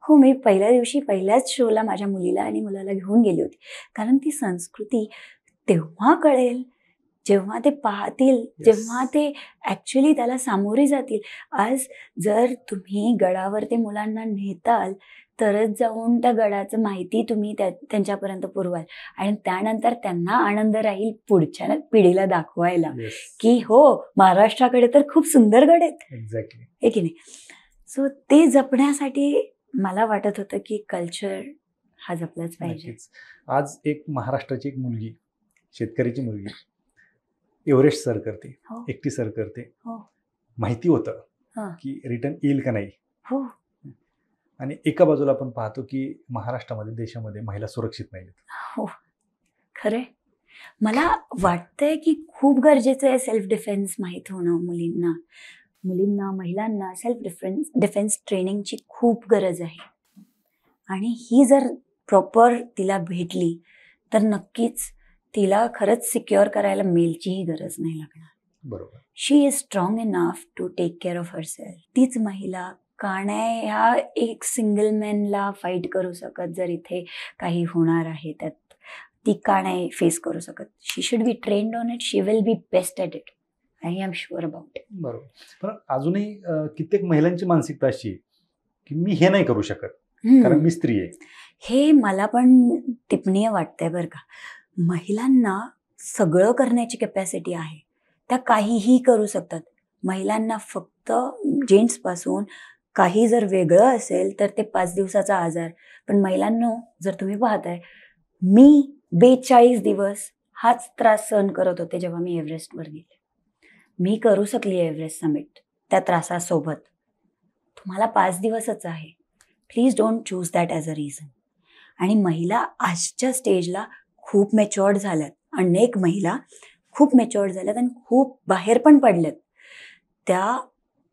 हो, मी पहिल्या दिवशी पहिल्याच शोला माझ्या मुलीला आणि मुलाला घेऊन गेली होती. कारण ती संस्कृती तेव्हा कळेल जेव्हा ते पाहतील, जेव्हा ते ॲक्च्युली त्याला सामोरे जातील. आज जर तुम्ही गडावर ते मुलांना नेताल तरच जाऊन त्या गडाचं माहिती तुम्ही त्यांच्यापर्यंत पुरवाल आणि त्यानंतर त्यांना आनंद राहील पुढच्या पिढीला दाखवायला की हो, महाराष्ट्राकडे तर खूप सुंदर गड आहेत. एक्झॅक्टली. आहे की नाही? सो ते जपण्यासाठी मला वाटत होतं की कल्चर हा जपलाच पाहिजे. नक्कीच. आज एक महाराष्ट्राची एक मुलगी, शेतकऱ्याची मुलगी एव्हरेस्ट सर करते, हो. एकटी सर करते. हो. माहिती होतं हां. की रिटर्न येईल का नाही. हो. आणि एका बाजूला आपण पाहतो की महाराष्ट्रामध्ये, देशामध्ये महिला सुरक्षित नाहीत. हो, खरंय. मला वाटतंय की खूप गरजेचं आहे सेल्फ डिफेन्स माहीत होणं मुलींना, महिलांना सेल्फ डिफेन्स ट्रेनिंगची खूप गरज आहे. आणि ही जर प्रॉपर तिला भेटली तर नक्कीच तिला खरंच सिक्युअर करायला मेलचीही गरज नाही लागणार. बरोबर. She is strong enough to take care of herself. तीच महिला का नाही ह्या एक सिंगल मॅनला फाईट करू शकत? जर इथे काही होणार आहे त्यात ती का नाही फेस करू शकत? She should be trained on it. She will be best at it. I am sure about it. बरोबर. पण अजूनही कित्येक महिलांची मानसिकता अशी आहे की मी हे नाही करू शकत कारण मी स्त्री आहे. हे मला पण टिप्पणीय वाटतंय बरं का. महिलांना सगळं करण्याची कॅपॅसिटी आहे. त्या काहीही करू शकतात. महिलांना फक्त जेंट्सपासून काही जर वेगळं असेल तर ते 5 दिवसाचा आजार. पण महिलांनो, जर तुम्ही पाहताय, मी 42 दिवस हाच त्रास सहन करत होते जेव्हा मी एव्हरेस्टवर गेले. मी करू शकली एव्हरेस्ट समिट त्या त्रासासोबत. तुम्हाला 5 दिवसच आहे. Please don't choose that as a reason. आणि महिला आजच्या स्टेजला खूप मॅच्युअर्ड झाल्यात. अनेक महिला खूप मॅच्युअर्ड झाल्यात आणि खूप बाहेर पण पडल्यात. त्या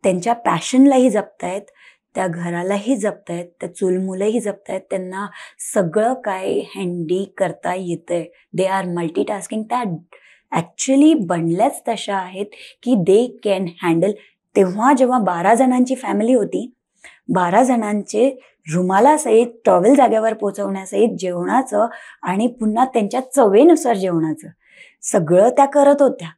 त्यांच्या पॅशनलाही जपतायत, त्या घरालाही जपतायत, त्या चूलमुलंही जपतायत. त्यांना सगळं काय हँडी करता येतंय. They are multitasking. त्या ॲक्च्युली बनल्याच तशा आहेत की दे कॅन हँडल. तेव्हा जेव्हा 12 जणांची फॅमिली होती, 12 जणांचे रुमालासहित टॉवेल जाग्यावर पोचवण्यासहित जेवणाचं आणि पुन्हा त्यांच्या चवेनुसार जेवणाचं सगळं त्या करत होत्या.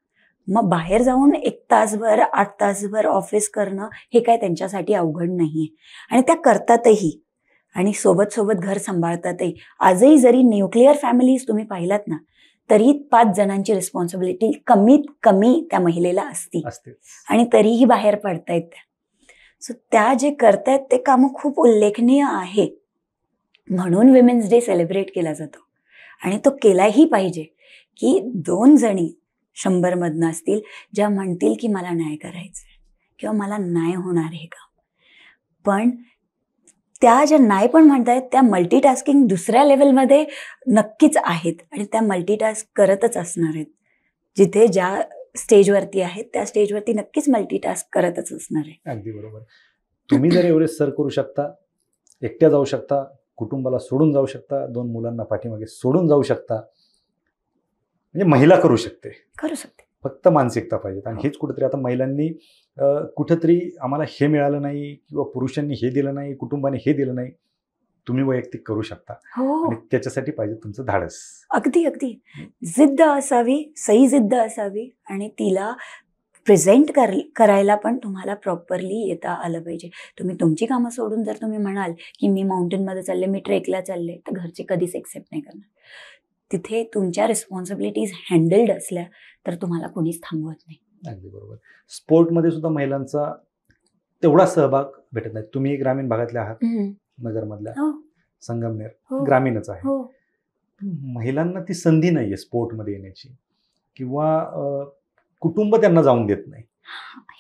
मग बाहेर जाऊन 1 तासभर 8 तासभर ऑफिस करणं हे काय त्यांच्यासाठी अवघड नाही आहे. आणि त्या करतातही आणि सोबत घर सांभाळतातही. आजही जरी न्यूक्लिअर फॅमिलीज तुम्ही पाहिलात ना, तरी 5 जणांची रिस्पॉन्सिबिलिटी कमीत कमी त्या महिलेला असते आणि तरीही बाहेर पडतायत त्या. सो त्या जे करतायत ते कामं खूप उल्लेखनीय आहे. म्हणून विमेन्स डे सेलिब्रेट केला जातो आणि तो केलाही पाहिजे की 2 जणी 100 मधनं असतील ज्या म्हणतील की मला नाही करायचं किंवा मला नाही होणार हे काम. पण त्या ज्या नाही पण म्हणतायत त्या मल्टीटास्किंग दुसऱ्या लेवलमध्ये नक्कीच आहेत आणि त्या मल्टीटास्क करतच असणार आहेत. जिथे ज्या स्टेजवरती आहेत त्या स्टेजवरती नक्कीच मल्टीटास्क करतच असणार आहे. अगदी बरोबर. तुम्ही जर एव्हरेस्ट सर करू शकता, एकट्या जाऊ शकता, कुटुंबाला सोडून जाऊ शकता, 2 मुलांना पाठीमागे सोडून जाऊ शकता, म्हणजे महिला करू शकते. करू शकते. फक्त मानसिकता पाहिजे. आणि हेच कुठेतरी आता महिलांनी कुठेतरी आम्हाला हे मिळालं नाही किंवा पुरुषांनी हे दिलं नाही, कुटुंबाने हे दिलं नाही, तुम्ही वैयक्तिक करू शकता. हो, आणि त्याच्यासाठी पाहिजे तुमचं धाडस. अगदी अगदी. जिद्द असावी, सही जिद्द असावी आणि तिला प्रेझेंट करायला पण तुम्हाला प्रॉपरली येता आलं पाहिजे. तुम्ही तुमची कामं सोडून जर तुम्ही म्हणाल की मी माउंटेनमध्ये चालले, मी ट्रेकला चालले, तर घरचे कधीच एक्सेप्ट नाही करणार. तिथे तुमच्या रिस्पॉन्सिबिलिटीज हँडल्ड असल्या तर तुम्हाला कोणीच थांबवत नाही. अगदी बरोबर. स्पोर्टमध्ये सुद्धा महिलांचा तेवढा सहभाग भेटत नाही. तुम्ही ग्रामीण भागातल्या आहात, नगरमधल्या, हो, संगमनेर हो, ग्रामीणच आहे. हो. महिलांना ती संधी नाहीये स्पोर्टमध्ये येण्याची, किंवा कुटुंब त्यांना जाऊन देत नाही.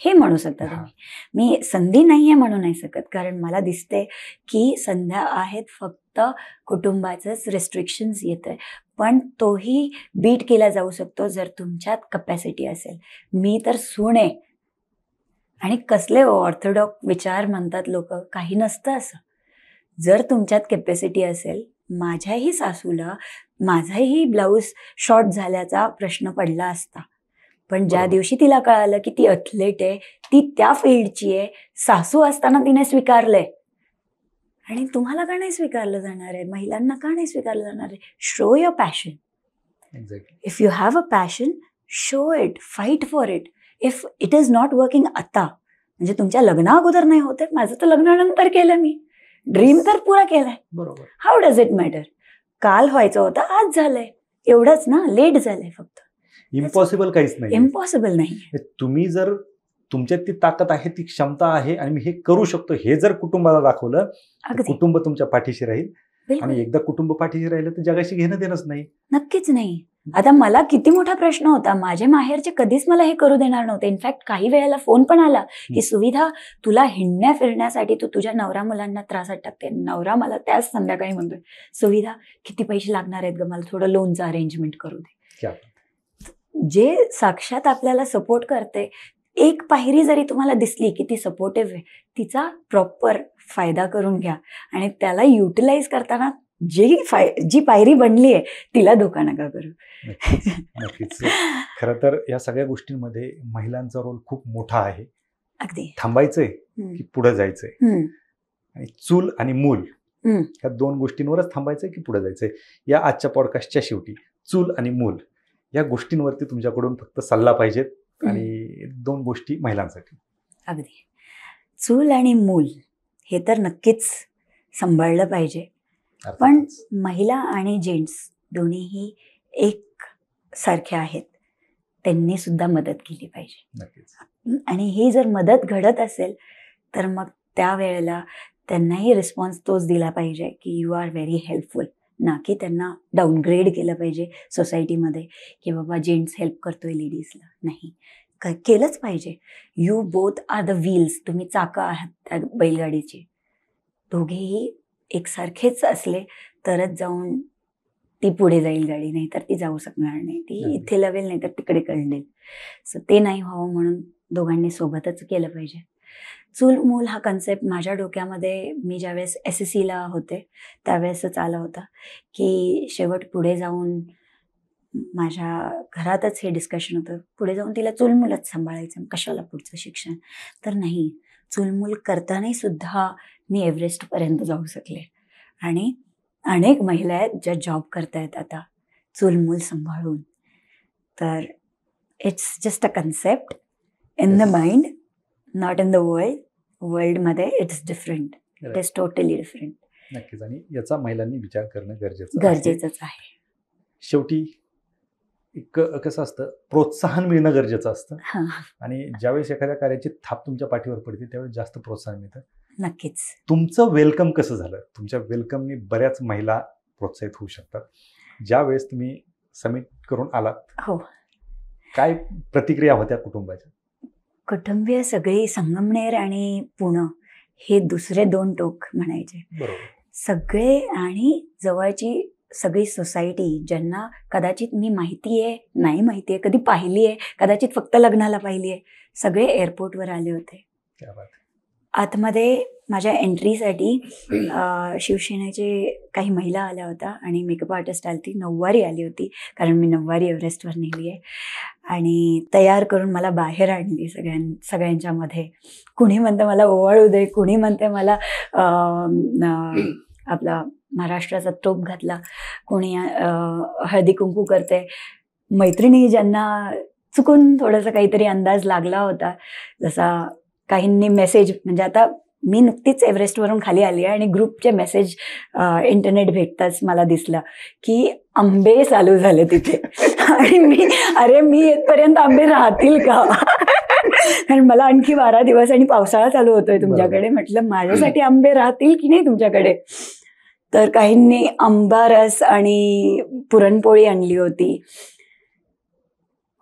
हे म्हणू शकता तुम्ही. मी संधी नाहीये म्हणू नाही शकत, कारण मला दिसते की संध्या आहेत, फक्त कुटुंबाचंच रेस्ट्रिक्शन्स येत आहे. पण तोही बीट केला जाऊ शकतो जर तुमच्यात कपॅसिटी असेल. मी तर सून आहे आणि कसले ऑर्थोडॉक्स विचार म्हणतात लोक, काही नसतं असं. जर तुमच्यात कॅपॅसिटी असेल, माझ्याही सासूला माझाही ब्लाऊज शॉर्ट झाल्याचा प्रश्न पडला असता, पण ज्या दिवशी तिला कळालं की ती ॲथलीट आहे, ती त्या फील्डची आहे, सासू असताना तिने स्वीकारलंय. आणि तुम्हाला का नाही स्वीकारलं जाणार आहे? महिलांना का नाही स्वीकारलं जाणार आहे? Show your passion. Exactly. If you have a passion, show it, fight for it. If it is not working आता, म्हणजे तुमच्या लग्ना अगोदर नाही होते, माझं तर लग्नानंतर केलं, मी ड्रीम तर पुरा केलाय. बरोबर. How does it matter? काल व्हायचं होतं, आज झालंय, एवढंच ना, लेट झालंय फक्त. इम्पॉसिबल काहीच नाही. इम्पॉसिबल नाही. तुम्ही जर तुमच्यात ती ताकद आहे, ती क्षमता आहे आणि मी हे करू शकतो, हे जर कुटुंबाला दाखवलं, तर कुटुंब तुमच्या पाठीशी राहील. आणि एकदा कुटुंब पाठीशी राहिलं तर जगाशी घेणं देणंच नाही. नक्कीच नाही. आता मला किती मोठा प्रश्न होता, माझे माहेरचे कधीच मला हे करू देणार नव्हते. इनफॅक्ट काही वेळेला फोन पण आला की सुविधा, तुला हिंडण्या फिरण्यासाठी तू तुझ्या नवरा मुलांना त्रासात टाकते. नवरा मला त्याच संध्याकाळी म्हणतोय, सुविधा किती पैसे लागणार आहेत ग, मला थोडं लोनचं अरेंजमेंट करू दे. जे साक्षात आपल्याला सपोर्ट करते, एक पायरी जरी तुम्हाला दिसली की ती सपोर्टिव्ह आहे, तिचा प्रॉपर फायदा करून घ्या. आणि त्याला युटिलाइज करताना जी पायरी बनली आहे तिला धोका नका करू. नक्कीच. खरं तर या सगळ्या गोष्टींमध्ये महिलांचा रोल खूप मोठा आहे. अगदी. थांबायचंय की पुढे जायचंय, आणि चूल आणि मूल ह्या 2 गोष्टींवरच थांबायचंय की पुढे जायचंय. या आजच्या पॉडकास्टच्या शेवटी चूल आणि मूल या गोष्टींवरती तुमच्याकडून फक्त सल्ला पाहिजेत, आणि 2 गोष्टी महिलांसाठी. अगदी. चूल आणि मूल हे तर नक्कीच सांभाळलं पाहिजे, पण महिला आणि जेंट्स दोन्हीही एक सारखे आहेत, त्यांनी सुद्धा मदत केली पाहिजे. नक्कीच. आणि ही जर मदत घडत असेल तर मग त्यावेळेला त्यांनाही रिस्पॉन्स तोच दिला पाहिजे की यू आर व्हेरी हेल्पफुल, ना की त्यांना डाऊनग्रेड केलं पाहिजे सोसायटीमध्ये की बाबा जेंट्स हेल्प करतोय लेडीजला. नाही, केलंच पाहिजे. You both are the wheels. तुम्ही चाकं आहात त्या बैलगाडीची. दोघेही एकसारखेच असले तरच जाऊन ती पुढे जाईल गाडी, नाही तर ती जाऊ शकणार नाही. ती इथे लावेल, नाही तर तिकडे कळेल. सो ते नाही व्हावं म्हणून दोघांनी सोबतच केलं पाहिजे. चूल मूल हा कन्सेप्ट माझ्या डोक्यामध्ये मी ज्यावेळेस SSCला होते त्यावेळेसच आला होता की शेवट पुढे जाऊन माझ्या घरातच हे डिस्कशन होतं, पुढे जाऊन तिला चूलमूलच सांभाळायचं, कशाला पुढचं शिक्षण. तर नाही, चूलमूल करतानाही सुद्धा मी एव्हरेस्टपर्यंत जाऊ शकले. आणि अनेक महिला आहेत ज्या जॉब करतायत आता चूलमूल सांभाळून. तर it's just a concept in the mind, not in the world. वर्ल्डमध्ये it's different, it is totally different. नक्कीच. आणि याचा महिलांनी विचार करणं गरजेचंच आहे. शेवटी एक कसं असतं, प्रोत्साहन मिळणं गरजेचं असतं. आणि ज्यावेळेस एखाद्या कार्याची थाप तुमच्या पाठीवर पडते त्यावेळेस जास्त प्रोत्साहन मिळतं. नक्कीच. तुमचं वेलकम कसं झालं? तुमच्या वेलकमनी बऱ्याच महिला प्रोत्साहित होऊ शकतात. ज्यावेळेस तुम्ही समिट करून आलात, हो, काय प्रतिक्रिया होत्या कुटुंबाच्या? कुटुंबीय सगळी, संगमनेर आणि पुणे हे दुसरे 2 टोक म्हणायचे. बरोबर. सगळे आणि जवळची सगळी सोसायटी, ज्यांना कदाचित मी माहिती आहे, नाही माहिती आहे, कधी पाहिली आहे, कदाचित फक्त लग्नाला पाहिली आहे, सगळे एअरपोर्टवर आले होते. क्या बात. आतमध्ये माझ्या एंट्रीसाठी शिवसेनेचे काही महिला आल्या होत्या आणि मेकअप आर्टिस्ट आली ती, नऊवारी आली होती, कारण मी नऊवारी एव्हरेस्टवर नेली आहे, आणि तयार करून मला बाहेर आणली सगळ्यांच्या मध्ये. कुणी म्हणते मला ओवाळू दे, कुणी म्हणते मला आपला महाराष्ट्राचा तोप घातला, कोणी हळदी कुंकू करते. मैत्रिणी ज्यांना चुकून थोडासा काहीतरी अंदाज लागला होता, जसा काहींनी मेसेज, म्हणजे आता मी नुकतीच एव्हरेस्टवरून खाली आली आहे आणि ग्रुपचे मेसेज इंटरनेट भेटताच मला दिसलं की आंबे चालू झाले तिथे. आणि मी येतपर्यंत आंबे राहतील का? कारण मला आणखी 12 दिवस आणि पावसाळा चालू होतोय तुमच्याकडे. म्हटलं माझ्यासाठी आंबे राहतील की नाही तुमच्याकडे? तर काहींनी आंबा रस आणि पुरणपोळी आणली होती.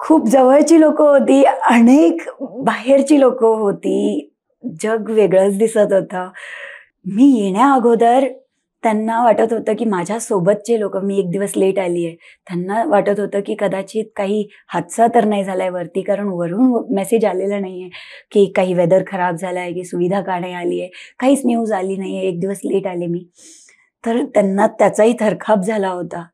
खूप जवळची लोक होती, अनेक बाहेरची लोक होती. जग वेगळंच दिसत होतं. मी येण्या अगोदर त्यांना वाटत होतं की माझ्यासोबतचे लोक, मी एक दिवस लेट आली आहे, त्यांना वाटत होतं की कदाचित काही हादसा तर नाही झालाय वरती, कारण वरून मेसेज आलेला नाही आहे की काही वेदर खराब झाला आहे की सुविधा का नाही आली आहे, काहीच न्यूज आली नाही आहे. एक दिवस लेट आले मी, तर त्यांना त्याचाही थरकाप झाला होता.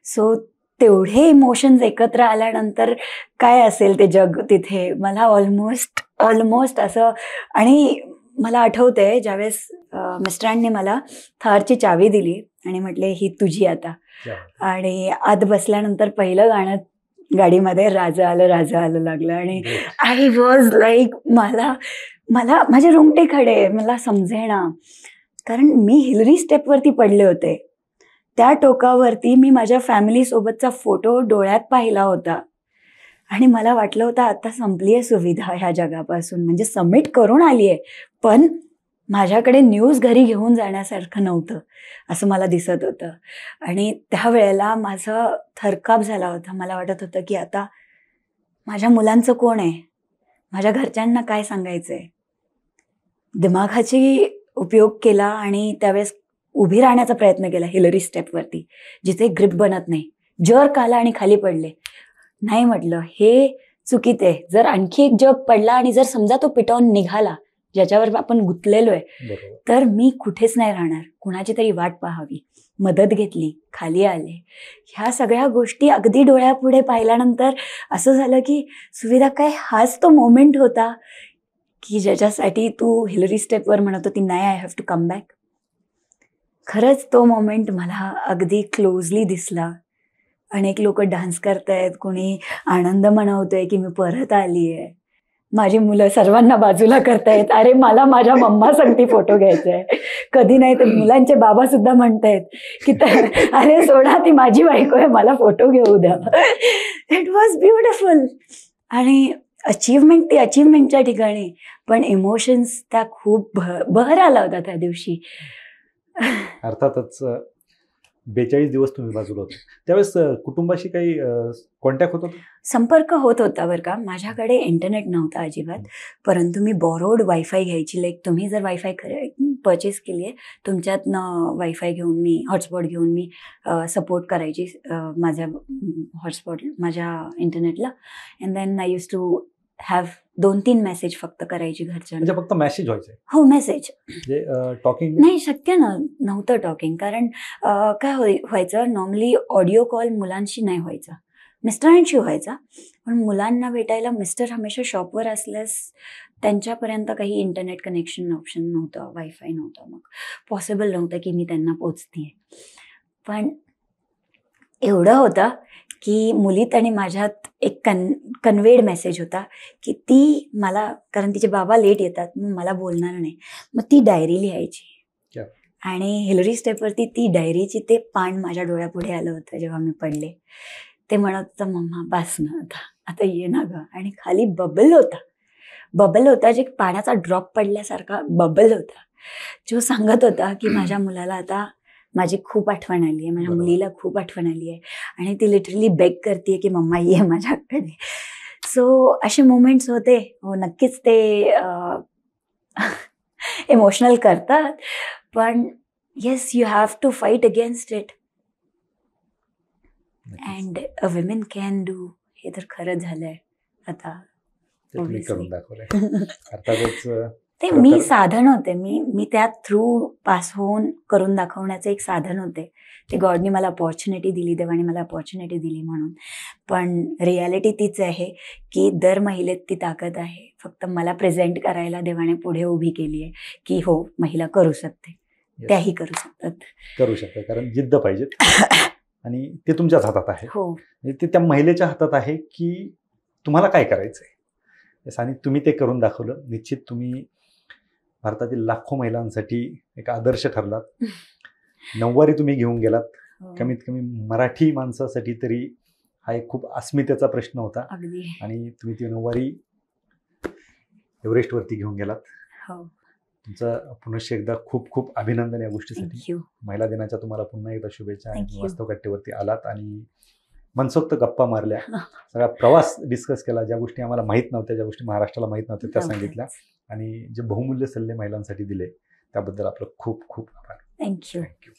सो तेवढे इमोशन्स एकत्र आल्यानंतर काय असेल ते जग तिथे, मला ऑलमोस्ट असं. आणि मला आठवतंय ज्यावेळेस मिस्टरांनी मला थारची चावी दिली आणि म्हटले ही तुझी आता, आणि आत बसल्यानंतर पहिलं गाणं गाडीमध्ये राजा आलं लागलं, आणि आय वॉज लाईक, मला माझे रुंगटे खडे, मला समजेना. कारण मी हिलरी स्टेपवरती पडले होते, त्या टोकावरती मी माझ्या फॅमिलीसोबतचा फोटो डोळ्यात पाहिला होता, आणि मला वाटलं होतं आता संपली आहे सुविधा ह्या जगापासून, म्हणजे सबमिट करून आली आहे, पण माझ्याकडे न्यूज घरी घेऊन जाण्यासारखं नव्हतं असं मला दिसत होतं. आणि त्यावेळेला माझं थरकाप झाला होता. मला वाटत होतं की आता माझ्या मुलांचं कोण आहे, माझ्या घरच्यांना काय सांगायचं आहे. दिमागाची उपयोग केला आणि त्यावेळेस उभी राहण्याचा प्रयत्न केला हिलरी स्टेपवरती, जिथे ग्रिप बनत नाही. जर्क आला आणि खाली पडले. नाही म्हटलं हे चुकीत आहे. जर आणखी एक जग पडला आणि जर समजा तो पिटावून निघाला ज्याच्यावर आपण गुंतलेलो आहे, तर मी कुठेच नाही राहणार. कुणाची तरी वाट पाहावी. मदत घेतली, खाली आले. ह्या सगळ्या गोष्टी अगदी डोळ्यापुढे पाहिल्यानंतर असं झालं की सुविधा काय, हाच तो मोमेंट होता की ज्याच्यासाठी तू हिलरी स्टेपवर म्हणत होती नाही, I have to come back. खरंच तो मोमेंट मला अगदी क्लोजली दिसला. अनेक लोक डान्स करतायत, कोणी आनंद मनवतोय की मी परत आली आहे. माझी मुलं सर्वांना बाजूला करतायत, अरे मला माझ्या मम्मा सांगती फोटो घ्यायचा आहे. कधी नाही तर मुलांचे बाबा सुद्धा म्हणतायत की अरे सोडा, ती माझी बायको आहे, मला फोटो घेऊ द्या. It was beautiful. आणि ती अचीवमेंटच्या ठिकाणी, पण इमोशन्स त्या खूप बहर आला होता त्या दिवशी. अर्थातच 42 दिवस तुम्ही बाजूला होते त्यावेळेस कुटुंबाशी काही कॉन्टॅक्ट होत होता? संपर्क होत होता बरं का. माझ्याकडे इंटरनेट नव्हता अजिबात, परंतु मी बॉरोड वायफाय घ्यायची. लाईक तुम्ही जर वायफाय परचेस केली आहे, तुमच्यातनं वायफाय घेऊन मी, हॉटस्पॉट घेऊन मी सपोर्ट करायची माझ्या हॉटस्पॉट, माझ्या इंटरनेटला. And then I use to have 2-3 message फक्त करायची घरच्यांना. म्हणजे फक्त मेसेज व्हायचे? हो, मेसेज. म्हणजे टॉकिंग नाही, शक्य नव्हतं टॉकिंग. कारण काय व्हायचं, नॉर्मली ऑडिओ कॉल मुलांशी नाही व्हायचा, मिस्टरांशी व्हायचा. पण मुलांना भेटायला मिस्टर हमेशा शॉपवर असल्यास त्यांच्यापर्यंत काही इंटरनेट कनेक्शन ऑप्शन नव्हतं, वायफाय नव्हतं, मग पॉसिबल नव्हतं की मी त्यांना पोचते. पण एवढं होतं की मुलीत आणि माझ्यात एक कन्वेड मेसेज होता की ती मला, कारण तिचे बाबा लेट येतात, मग मला बोलणार नाही, मग ती डायरी लिहायची. आणि हिलरी स्टेपवरती ती डायरीची ते पान माझ्या डोळ्यापुढे आलं होतं जेव्हा मी पडले. ते म्हणत होतं मम्मा बस ना आता ये ना गं. आणि खाली बबल होता जे पाण्याचा ड्रॉप पडल्यासारखा बबल होता, जो सांगत होता की माझ्या मुलाला आता माझी खूप आठवण आली आहे, माझ्या मुलीला खूप आठवण आली आहे, आणि ती लिटरली बेग करते की मम्मा ये माझ्याकडे. सो असे मोमेंट्स होते. हो, नक्कीच ते इमोशनल करतात, पण yes, you have to fight against it and a women can do. हे तर खरं झालंय आता करून दाखवलंय. अर्थातच ते खरं मी तर- साधन होते. मी त्या थ्रू पास होऊन करून दाखवण्याचं एक साधन होते. ते गॉडनी मला अपॉर्च्युनिटी दिली, देवाने मला अपॉर्च्युनिटी दिली म्हणून. पण रियालिटी तीच आहे की दर महिलेत ती ताकद आहे. फक्त मला प्रेझेंट करायला देवाने पुढे उभी केली आहे की हो, महिला करू शकते, Yes, त्याही करू शकतात. करू शकता, कारण जिद्द पाहिजेत आणि ते तुमच्याच हातात आहे. हो, म्हणजे ते त्या महिलेच्या हातात आहे की तुम्हाला काय करायचंय. Yes, आणि तुम्ही ते करून दाखवलं. निश्चित तुम्ही भारतातील लाखो महिलांसाठी एक आदर्श ठरलात. नऊवारी तुम्ही घेऊन गेलात. हो. कमीत कमी मराठी माणसासाठी तरी हा एक खूप अस्मितेचा प्रश्न होता अगदी. आणि तुम्ही ती नऊवारी एव्हरेस्टवरती घेऊन गेलात. हो, तुमचं पुनश्च एकदा खूप खूप अभिनंदन या गोष्टीसाठी. थँक्यू. महिला दिनाच्या तुम्हाला पुन्हा एकदा शुभेच्छा. आणि Thank you. वास्तव कट्टेवरती आलात आणि मनसोक्त गप्पा मारल्या, सगळा प्रवास डिस्कस केला, ज्या गोष्टी आम्हाला माहीत नव्हत्या, ज्या गोष्टी महाराष्ट्राला माहीत नव्हत्या त्या सांगितल्या आणि जे बहुमूल्य सल्ले महिलांसाठी दिले त्याबद्दल आपलं खूप खूप आभार. थँक्यू. थँक्यू.